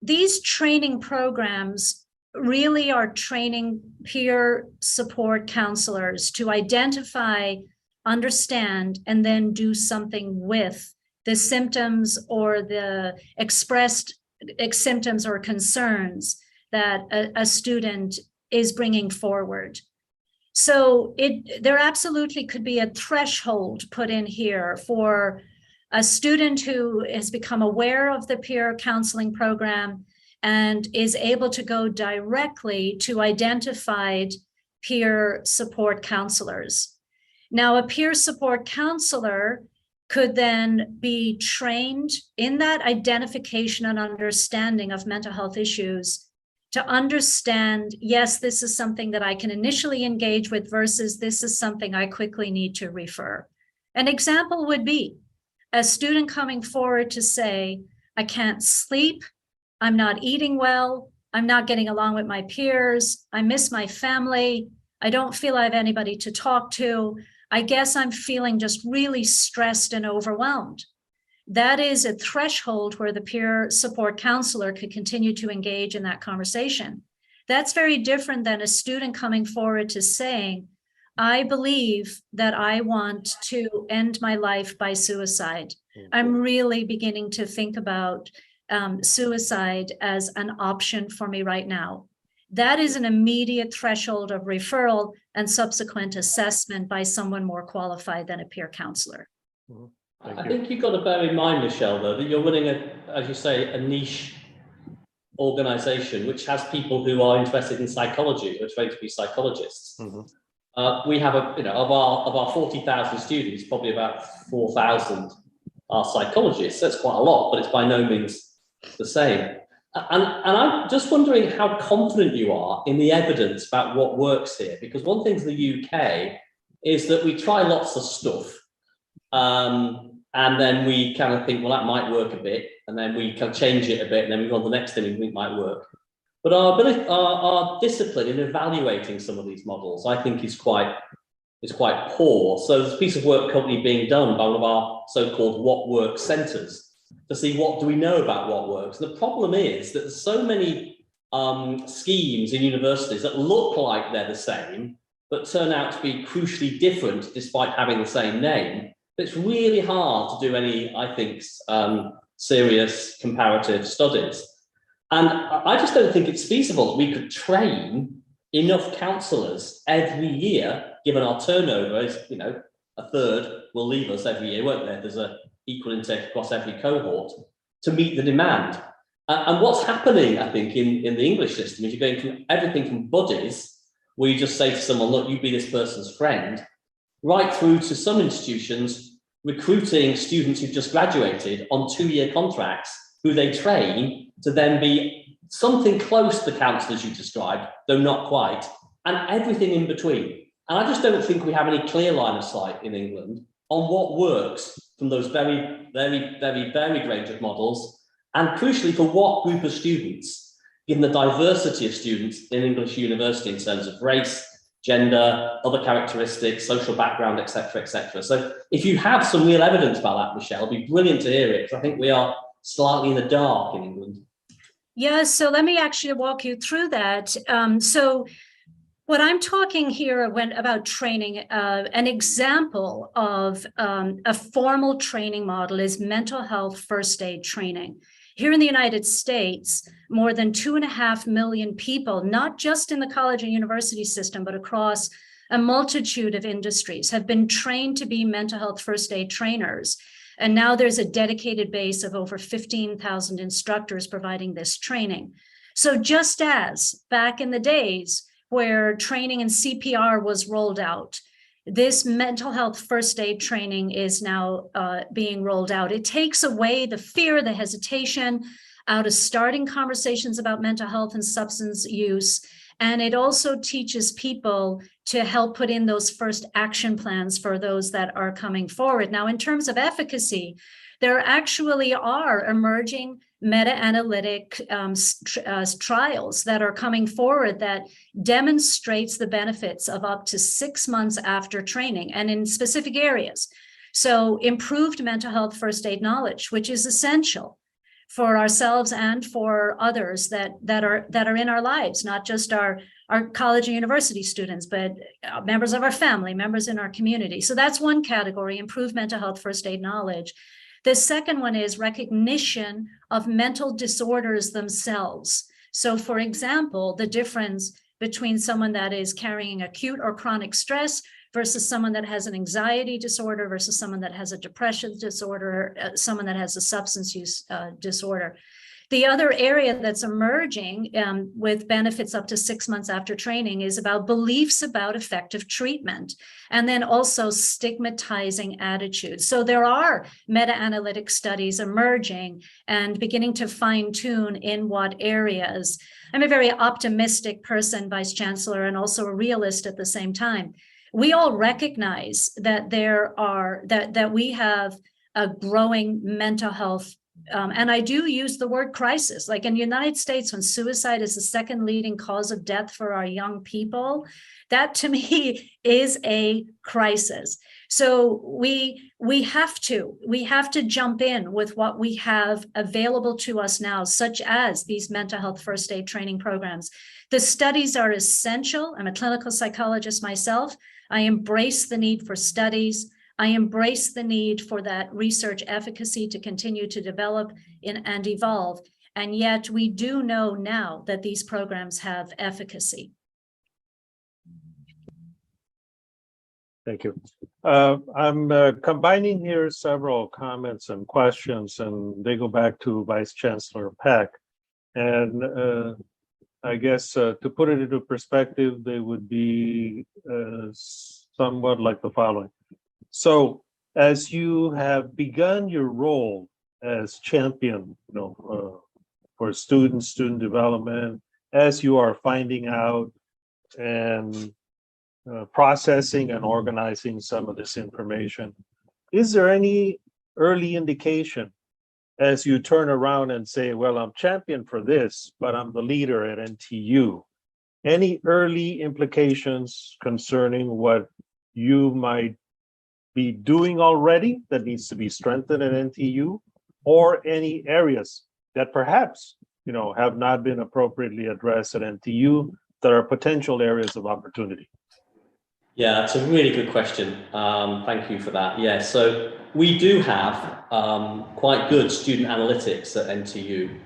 these training programs really are training peer support counselors to identify, understand, and then do something with the symptoms or the expressed symptoms or concerns that a student is bringing forward. So there absolutely could be a threshold put in here for a student who has become aware of the peer counseling program and is able to go directly to identified peer support counselors. Now, a peer support counselor could then be trained in that identification and understanding of mental health issues to understand, yes, this is something that I can initially engage with versus this is something I quickly need to refer. An example would be a student coming forward to say, I can't sleep, I'm not eating well, I'm not getting along with my peers, I miss my family, I don't feel I have anybody to talk to, I guess I'm feeling just really stressed and overwhelmed. That is a threshold where the peer support counselor could continue to engage in that conversation. That's very different than a student coming forward to saying, I believe that I want to end my life by suicide. I'm really beginning to think about suicide as an option for me right now. That is an immediate threshold of referral and subsequent assessment by someone more qualified than a peer counselor. I think you've got to bear in mind, Michele, though, that you're running as you say, a niche organization which has people who are interested in psychology, who are trained to be psychologists. We have of our 40,000 students, probably about 4,000 are psychologists. That's quite a lot, but it's by no means the same. And I'm just wondering how confident you are in the evidence about what works here, because one thing in the UK is that we try lots of stuff. And then we kind of think, well, that might work a bit, and then we can change it a bit, and then we go on to the next thing we think might work. But our discipline in evaluating some of these models, I think, is quite poor. So there's a piece of work currently being done by one of our so-called What Works centres to see what do we know about what works. And the problem is that there's so many schemes in universities that look like they're the same, but turn out to be crucially different despite having the same name. It's really hard to do any, I think, serious comparative studies. And I just don't think it's feasible that we could train enough counsellors every year, given our turnover is, a third will leave us every year, won't there? There's an equal intake across every cohort to meet the demand. And what's happening, I think, in the English system is you're going from everything from buddies, where you just say to someone, look, you be this person's friend, right through to some institutions recruiting students who've just graduated on 2-year contracts who they train to then be something close to the counsellors you described, though not quite, and everything in between. And I just don't think we have any clear line of sight in England on what works from those very, very, very varied range of models, and crucially for what group of students, given the diversity of students in English university in terms of race, gender, other characteristics, social background, etc., etc. So if you have some real evidence about that, Michele, it'd be brilliant to hear it, because I think we are slightly in the dark in England. Yeah, so let me actually walk you through that. So what I'm talking here about training, an example of a formal training model is mental health first aid training. Here in the United States, more than 2.5 million people, not just in the college and university system, but across a multitude of industries, have been trained to be mental health first aid trainers. And now there's a dedicated base of over 15,000 instructors providing this training. So just as back in the days where training in CPR was rolled out, this mental health first aid training is now being rolled out. It takes away the fear, the hesitation out of starting conversations about mental health and substance use. And it also teaches people to help put in those first action plans for those that are coming forward. Now, in terms of efficacy, there actually are emerging meta-analytic trials that are coming forward that demonstrates the benefits of up to 6 months after training and in specific areas. So improved mental health first aid knowledge, which is essential for ourselves and for others that are in our lives, not just our college and university students, but members of our family, members in our community. So that's one category, improved mental health first aid knowledge. The second one is recognition of mental disorders themselves. So for example, the difference between someone that is carrying acute or chronic stress versus someone that has an anxiety disorder versus someone that has a depression disorder, someone that has a substance use disorder. The other area that's emerging with benefits up to 6 months after training is about beliefs about effective treatment, and then also stigmatizing attitudes. So there are meta-analytic studies emerging and beginning to fine-tune in what areas. I'm a very optimistic person, Vice Chancellor, and also a realist at the same time. We all recognize that that we have a growing mental health and I do use the word crisis. Like in the United States, when suicide is the second leading cause of death for our young people, that to me is a crisis. So we have to jump in with what we have available to us now, such as these mental health first aid training programs. The studies are essential. I'm a clinical psychologist myself. I embrace the need for studies. I embrace the need for that research efficacy to continue to develop and evolve. And yet we do know now that these programs have efficacy. Thank you. I'm combining here several comments and questions, and they go back to Vice Chancellor Peck. And I guess to put it into perspective, they would be somewhat like the following. So as you have begun your role as champion, for student development, as you are finding out and processing and organizing some of this information, is there any early indication as you turn around and say, well, I'm champion for this, but I'm the leader at NTU? Any early implications concerning what you might be doing already that needs to be strengthened at NTU, or any areas that perhaps have not been appropriately addressed at NTU that are potential areas of opportunity? Yeah, that's a really good question. Thank you for that. Yeah, so we do have quite good student analytics at NTU,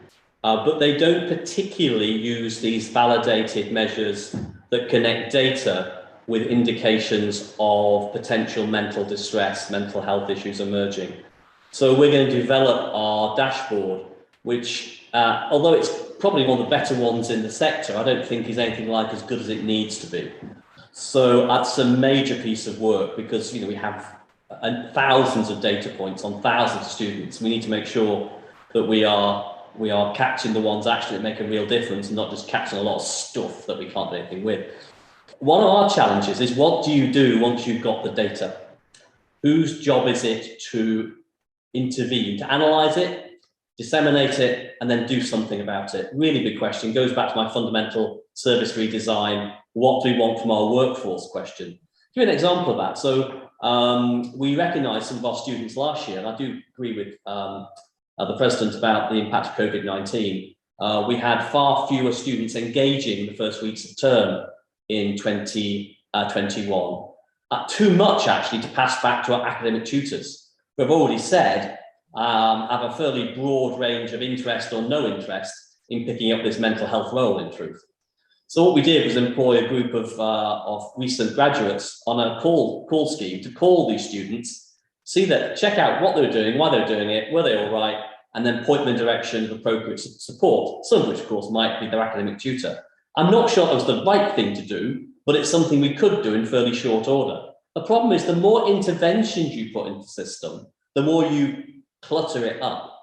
but they don't particularly use these validated measures that connect data with indications of potential mental distress, mental health issues emerging. So we're going to develop our dashboard, which, although it's probably one of the better ones in the sector, I don't think is anything like as good as it needs to be. So that's a major piece of work, because we have thousands of data points on thousands of students. We need to make sure that we are catching the ones actually that make a real difference, and not just catching a lot of stuff that we can't do anything with. One of our challenges is, what do you do once you've got the data? Whose job is it to intervene, to analyse it, disseminate it, and then do something about it? Really big question. Goes back to my fundamental service redesign. What do we want from our workforce question? Give you an example of that. So we recognised some of our students last year, and I do agree with the President about the impact of COVID-19. We had far fewer students engaging the first weeks of term in 2021. Too much, actually, to pass back to our academic tutors, who have already said have a fairly broad range of interest or no interest in picking up this mental health role, in truth. So what we did was employ a group of recent graduates on a call scheme to call these students, check out what they were doing, why they were doing it, were they all right, and then point them in the direction of appropriate support, some of which, of course, might be their academic tutor. I'm not sure that was the right thing to do, but it's something we could do in fairly short order. The problem is the more interventions you put into the system, the more you clutter it up,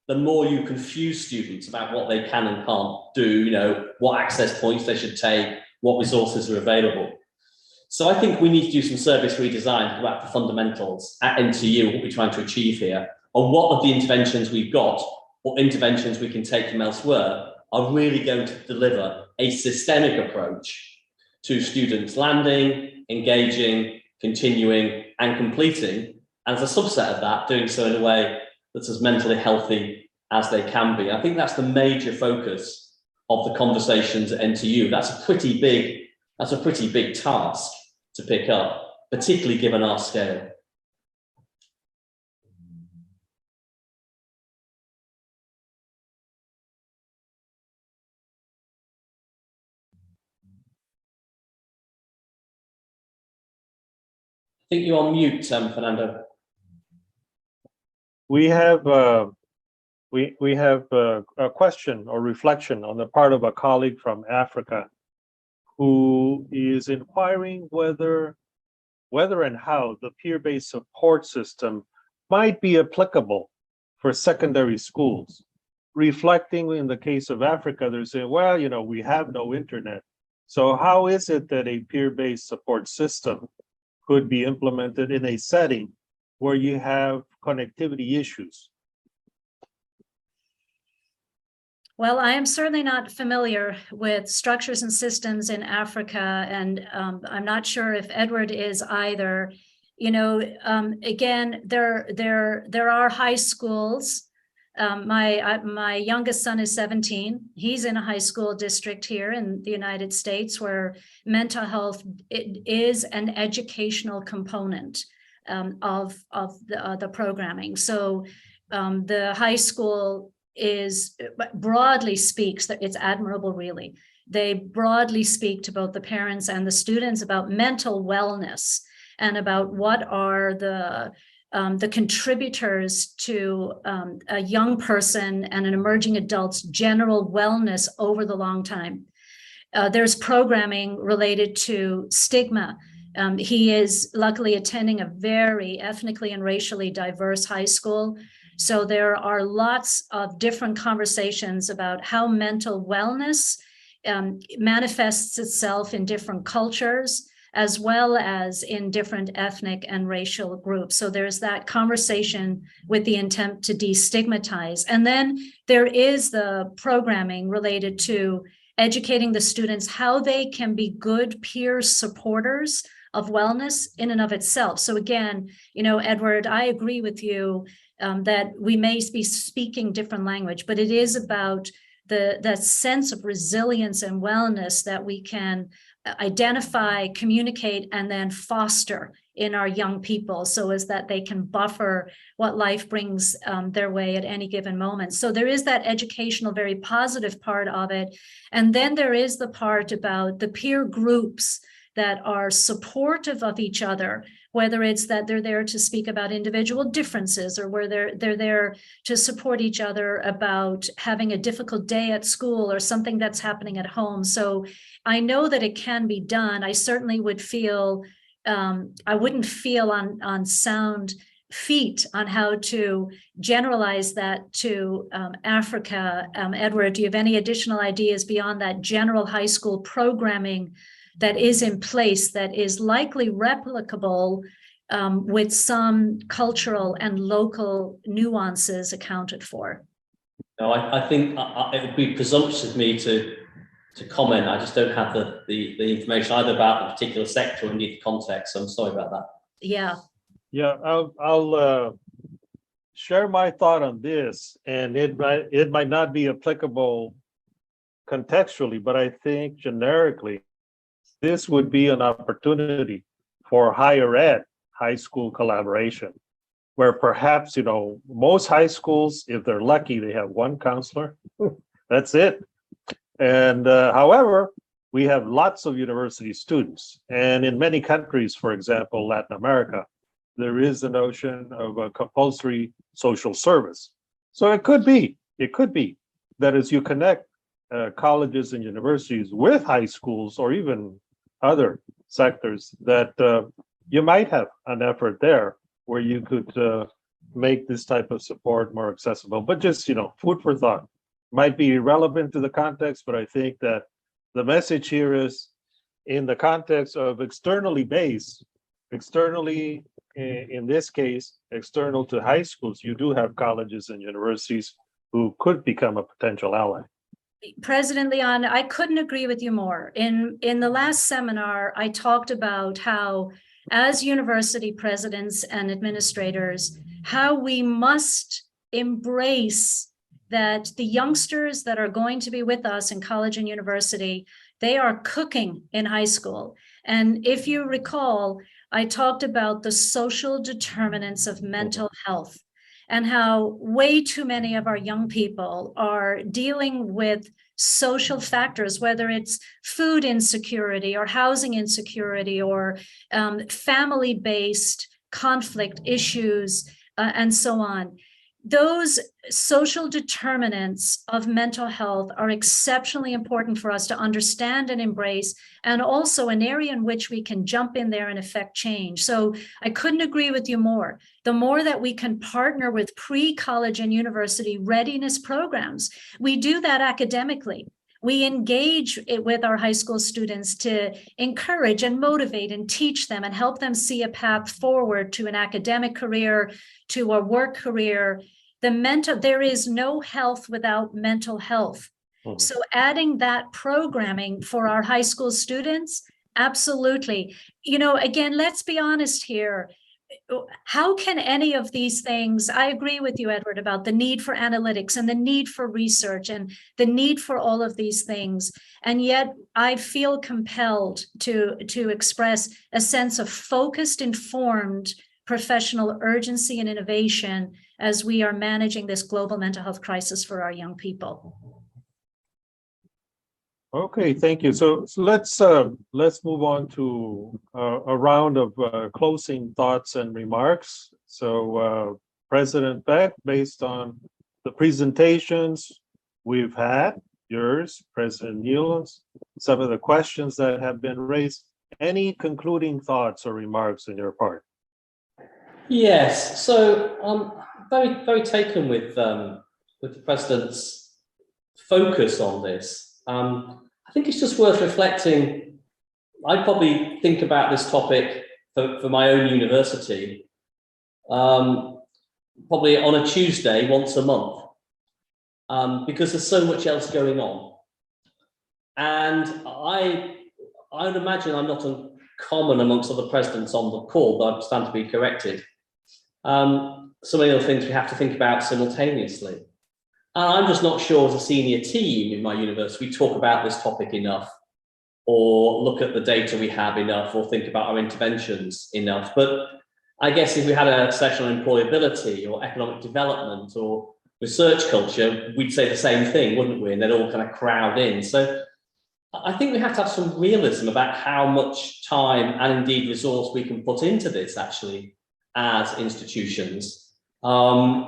the more you confuse students about what they can and can't do, what access points they should take, what resources are available. So I think we need to do some service redesign about the fundamentals at NTU, what we're trying to achieve here, and what of the interventions we've got or interventions we can take from elsewhere are really going to deliver a systemic approach to students landing, engaging, continuing, and completing, and as a subset of that, doing so in a way that's as mentally healthy as they can be. I think that's the major focus of the conversations at NTU. That's a pretty big task to pick up, particularly given our scale. I think you're on mute, Fernando. We have a question or reflection on the part of a colleague from Africa who is inquiring whether and how the peer-based support system might be applicable for secondary schools. Reflecting in the case of Africa, they're saying, well, we have no internet. So how is it that a peer-based support system could be implemented in a setting where you have connectivity issues? Well, I am certainly not familiar with structures and systems in Africa, and I'm not sure if Edward is either. Again, there are high schools. My youngest son is 17. He's in a high school district here in the United States where mental health is an educational component of the programming. So the high school broadly speaks, that it's admirable, really. They broadly speak to both the parents and the students about mental wellness and about what are the contributors to a young person and an emerging adult's general wellness over the long time. There's programming related to stigma. He is luckily attending a very ethnically and racially diverse high school. So there are lots of different conversations about how mental wellness manifests itself in different cultures, as well as in different ethnic and racial groups. So there's that conversation with the intent to destigmatize. And then there is the programming related to educating the students how they can be good peer supporters of wellness in and of itself. So again, Edward, I agree with you that we may be speaking different language, but it is about that sense of resilience and wellness that we can identify, communicate, and then foster in our young people so as that they can buffer what life brings their way at any given moment. So there is that educational, very positive part of it. And then there is the part about the peer groups that are supportive of each other, whether it's that they're there to speak about individual differences or where they're there to support each other about having a difficult day at school or something that's happening at home. So I know that it can be done. I certainly would feel, I wouldn't feel on sound feet on how to generalize that to Africa. Edward, do you have any additional ideas beyond that general high school programming that is in place that is likely replicable with some cultural and local nuances accounted for. No, I think it would be presumptuous of me to comment. I just don't have the information either about the particular sector or indeed the context. So I'm sorry about that. Yeah. Yeah, I'll share my thought on this, and it might not be applicable contextually, but I think generically, this would be an opportunity for higher ed, high school collaboration, where perhaps, most high schools, if they're lucky, they have one counselor. That's it. And however, we have lots of university students. And in many countries, for example, Latin America, there is the notion of a compulsory social service. So it could be that as you connect colleges and universities with high schools or even other sectors, that you might have an effort there where you could make this type of support more accessible. But just, food for thought. Might be irrelevant to the context, but I think that the message here is in the context of externally based, in this case, external to high schools, you do have colleges and universities who could become a potential ally. President Leon, I couldn't agree with you more. In the last seminar, I talked about how, as university presidents and administrators, how we must embrace that the youngsters that are going to be with us in college and university, they are cooking in high school. And if you recall, I talked about the social determinants of mental health and how way too many of our young people are dealing with social factors, whether it's food insecurity or housing insecurity or family-based conflict issues and so on. Those social determinants of mental health are exceptionally important for us to understand and embrace, and also an area in which we can jump in there and affect change. So I couldn't agree with you more. The more that we can partner with pre-college and university readiness programs, we do that academically. We engage with our high school students to encourage and motivate and teach them and help them see a path forward to an academic career, to a work career. There is no health without mental health. Mm-hmm. So adding that programming for our high school students, absolutely. Again, let's be honest here. How can any of these things, I agree with you, Edward, about the need for analytics and the need for research and the need for all of these things. And yet I feel compelled to express a sense of focused, informed professional urgency and innovation as we are managing this global mental health crisis for our young people. Okay, thank you. So let's move on to a round of closing thoughts and remarks. So President Peck, based on the presentations we've had, yours, President Nealon's, some of the questions that have been raised, any concluding thoughts or remarks on your part? Yes, so I'm very, very taken with the President's focus on this. I think it's just worth reflecting. I probably think about this topic for my own university, probably on a Tuesday once a month, because there's so much else going on. And I would imagine I'm not uncommon amongst other presidents on the call, but I stand to be corrected. So many other things we have to think about simultaneously. And I'm just not sure as a senior team in my university, we talk about this topic enough, or look at the data we have enough, or think about our interventions enough. But I guess if we had a session on employability or economic development or research culture, we'd say the same thing, wouldn't we? And they'd all kind of crowd in. So I think we have to have some realism about how much time and indeed resource we can put into this actually as institutions,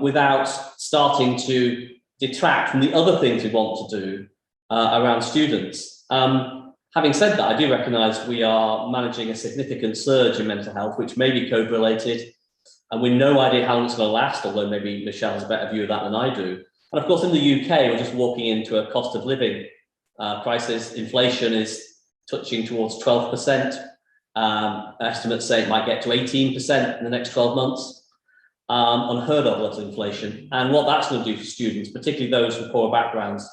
without starting to detract from the other things we want to do around students. Having said that, I do recognise we are managing a significant surge in mental health, which may be COVID related, and we've no idea how long it's going to last, although maybe Michele has a better view of that than I do. And of course, in the UK, we're just walking into a cost of living crisis. Inflation is touching towards 12%. Estimates say it might get to 18% in the next 12 months. Unheard of levels of inflation. And what that's going to do for students, particularly those from poor backgrounds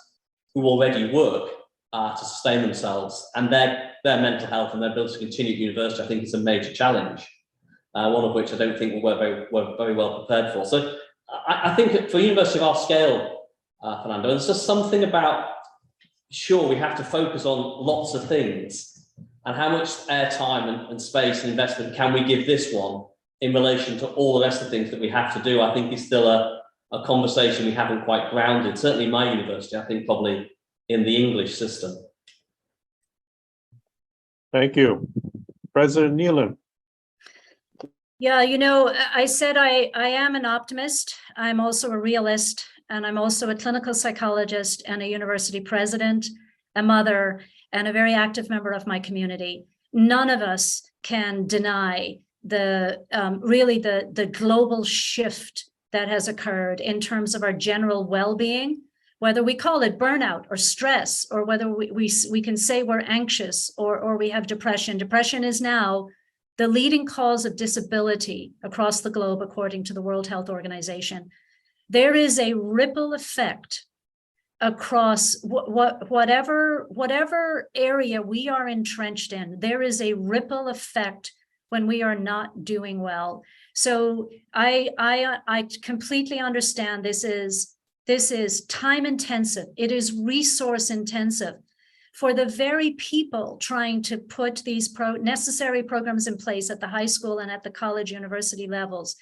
who already work to sustain themselves, and their mental health and their ability to continue at university, I think is a major challenge. One of which I don't think we're very well prepared for. So I think for a university of our scale, Fernando, there's just something about, sure, we have to focus on lots of things, and how much airtime and space and investment can we give this one in relation to all the rest of the things that we have to do, I think is still a conversation we haven't quite grounded, certainly in my university, I think probably in the English system. Thank you. President Nealon. Yeah, you know, I said I am an optimist. I'm also a realist, and I'm also a clinical psychologist and a university president, a mother, and a very active member of my community. None of us can deny really the global shift that has occurred in terms of our general well-being, whether we call it burnout or stress, or whether we can say we're anxious or we have depression. Depression is now the leading cause of disability across the globe, according to the World Health Organization. There is a ripple effect across whatever area we are entrenched in. There is a ripple effect when we are not doing well. So I completely understand this is time intensive. It is resource intensive for the very people trying to put these necessary programs in place at the high school and at the college university levels.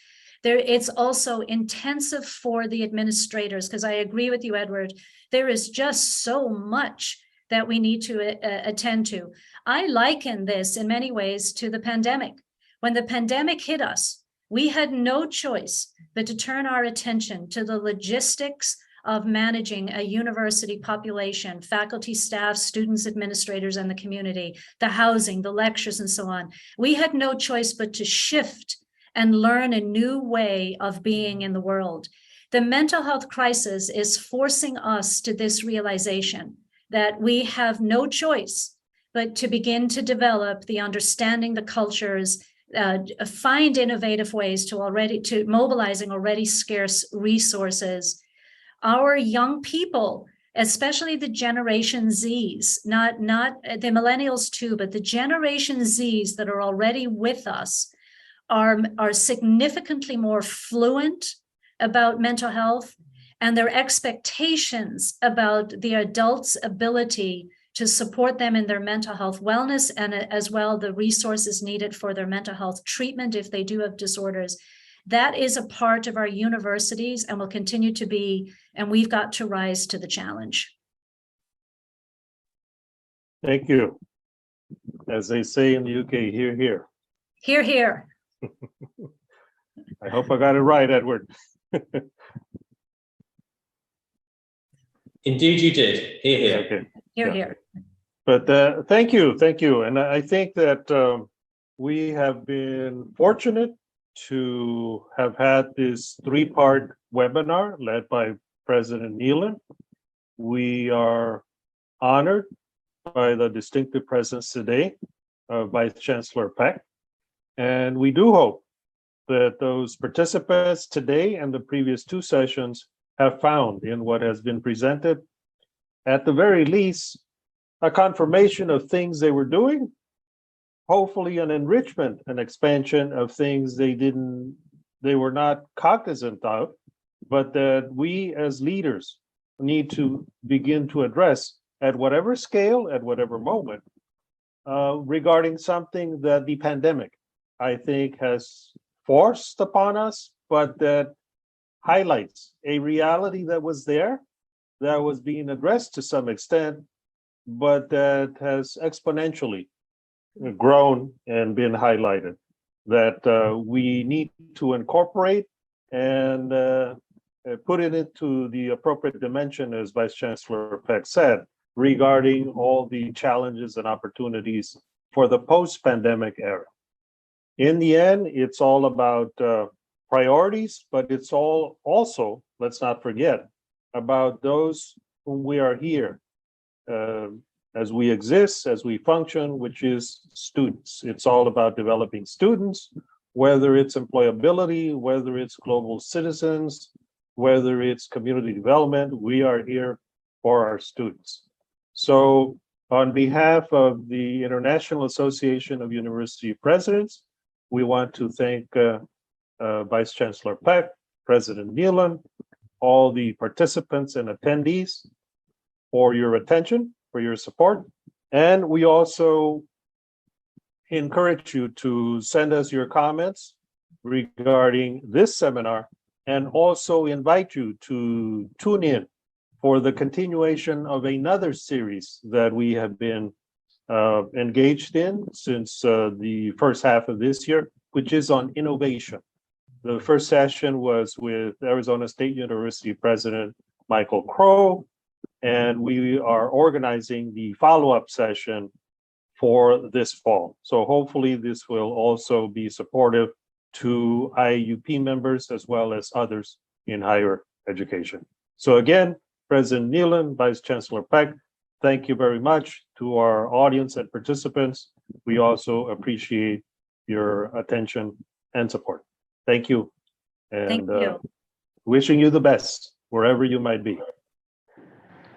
It's also intensive for the administrators, because I agree with you, Edward, there is just so much that we need to attend to. I liken this in many ways to the pandemic. When the pandemic hit us, we had no choice but to turn our attention to the logistics of managing a university population, faculty, staff, students, administrators, and the community, the housing, the lectures, and so on. We had no choice but to shift and learn a new way of being in the world. The mental health crisis is forcing us to this realization that we have no choice but to begin to develop the understanding, the cultures, find innovative ways to mobilizing already scarce resources. Our young people, especially the Generation Zs, not the millennials too, but the Generation Zs that are already with us, are significantly more fluent about mental health, and their expectations about the adults' ability to support them in their mental health wellness, and as well the resources needed for their mental health treatment if they do have disorders. That is a part of our universities and will continue to be, and we've got to rise to the challenge. Thank you. As they say in the UK, hear, hear. Hear, hear. I hope I got it right, Edward. Indeed you did. Hear, hear. Okay. Hear, Yeah. hear. But thank you. And I think that we have been fortunate to have had this three-part webinar led by President Nealon. We are honored by the distinctive presence today of Vice Chancellor Peck. And we do hope that those participants today and the previous two sessions have found in what has been presented, at the very least, a confirmation of things they were doing, hopefully an enrichment, an expansion of things they were not cognizant of, but that we as leaders need to begin to address at whatever scale, at whatever moment, regarding something that the pandemic, I think, has forced upon us, but that highlights a reality that was there, that was being addressed to some extent, but that has exponentially grown and been highlighted, that we need to incorporate and put it into the appropriate dimension, as Vice Chancellor Peck said, regarding all the challenges and opportunities for the post-pandemic era. In the end, it's all about priorities, but it's all also, let's not forget, about those whom we are here as we exist, as we function, which is students. It's all about developing students, whether it's employability, whether it's global citizens, whether it's community development, we are here for our students. So on behalf of the International Association of University Presidents, we want to thank Vice Chancellor Peck, President Nealon, all the participants and attendees for your attention, for your support. And we also encourage you to send us your comments regarding this seminar, and also invite you to tune in for the continuation of another series that we have been engaged in since the first half of this year, which is on innovation. The first session was with Arizona State University President Michael Crow, and we are organizing the follow-up session for this fall. So hopefully this will also be supportive to IAUP members as well as others in higher education. So again, President Nealon, Vice Chancellor Peck, thank you very much. To our audience and participants, we also appreciate your attention and support. Thank you. And Thank you. wishing you the best wherever you might be.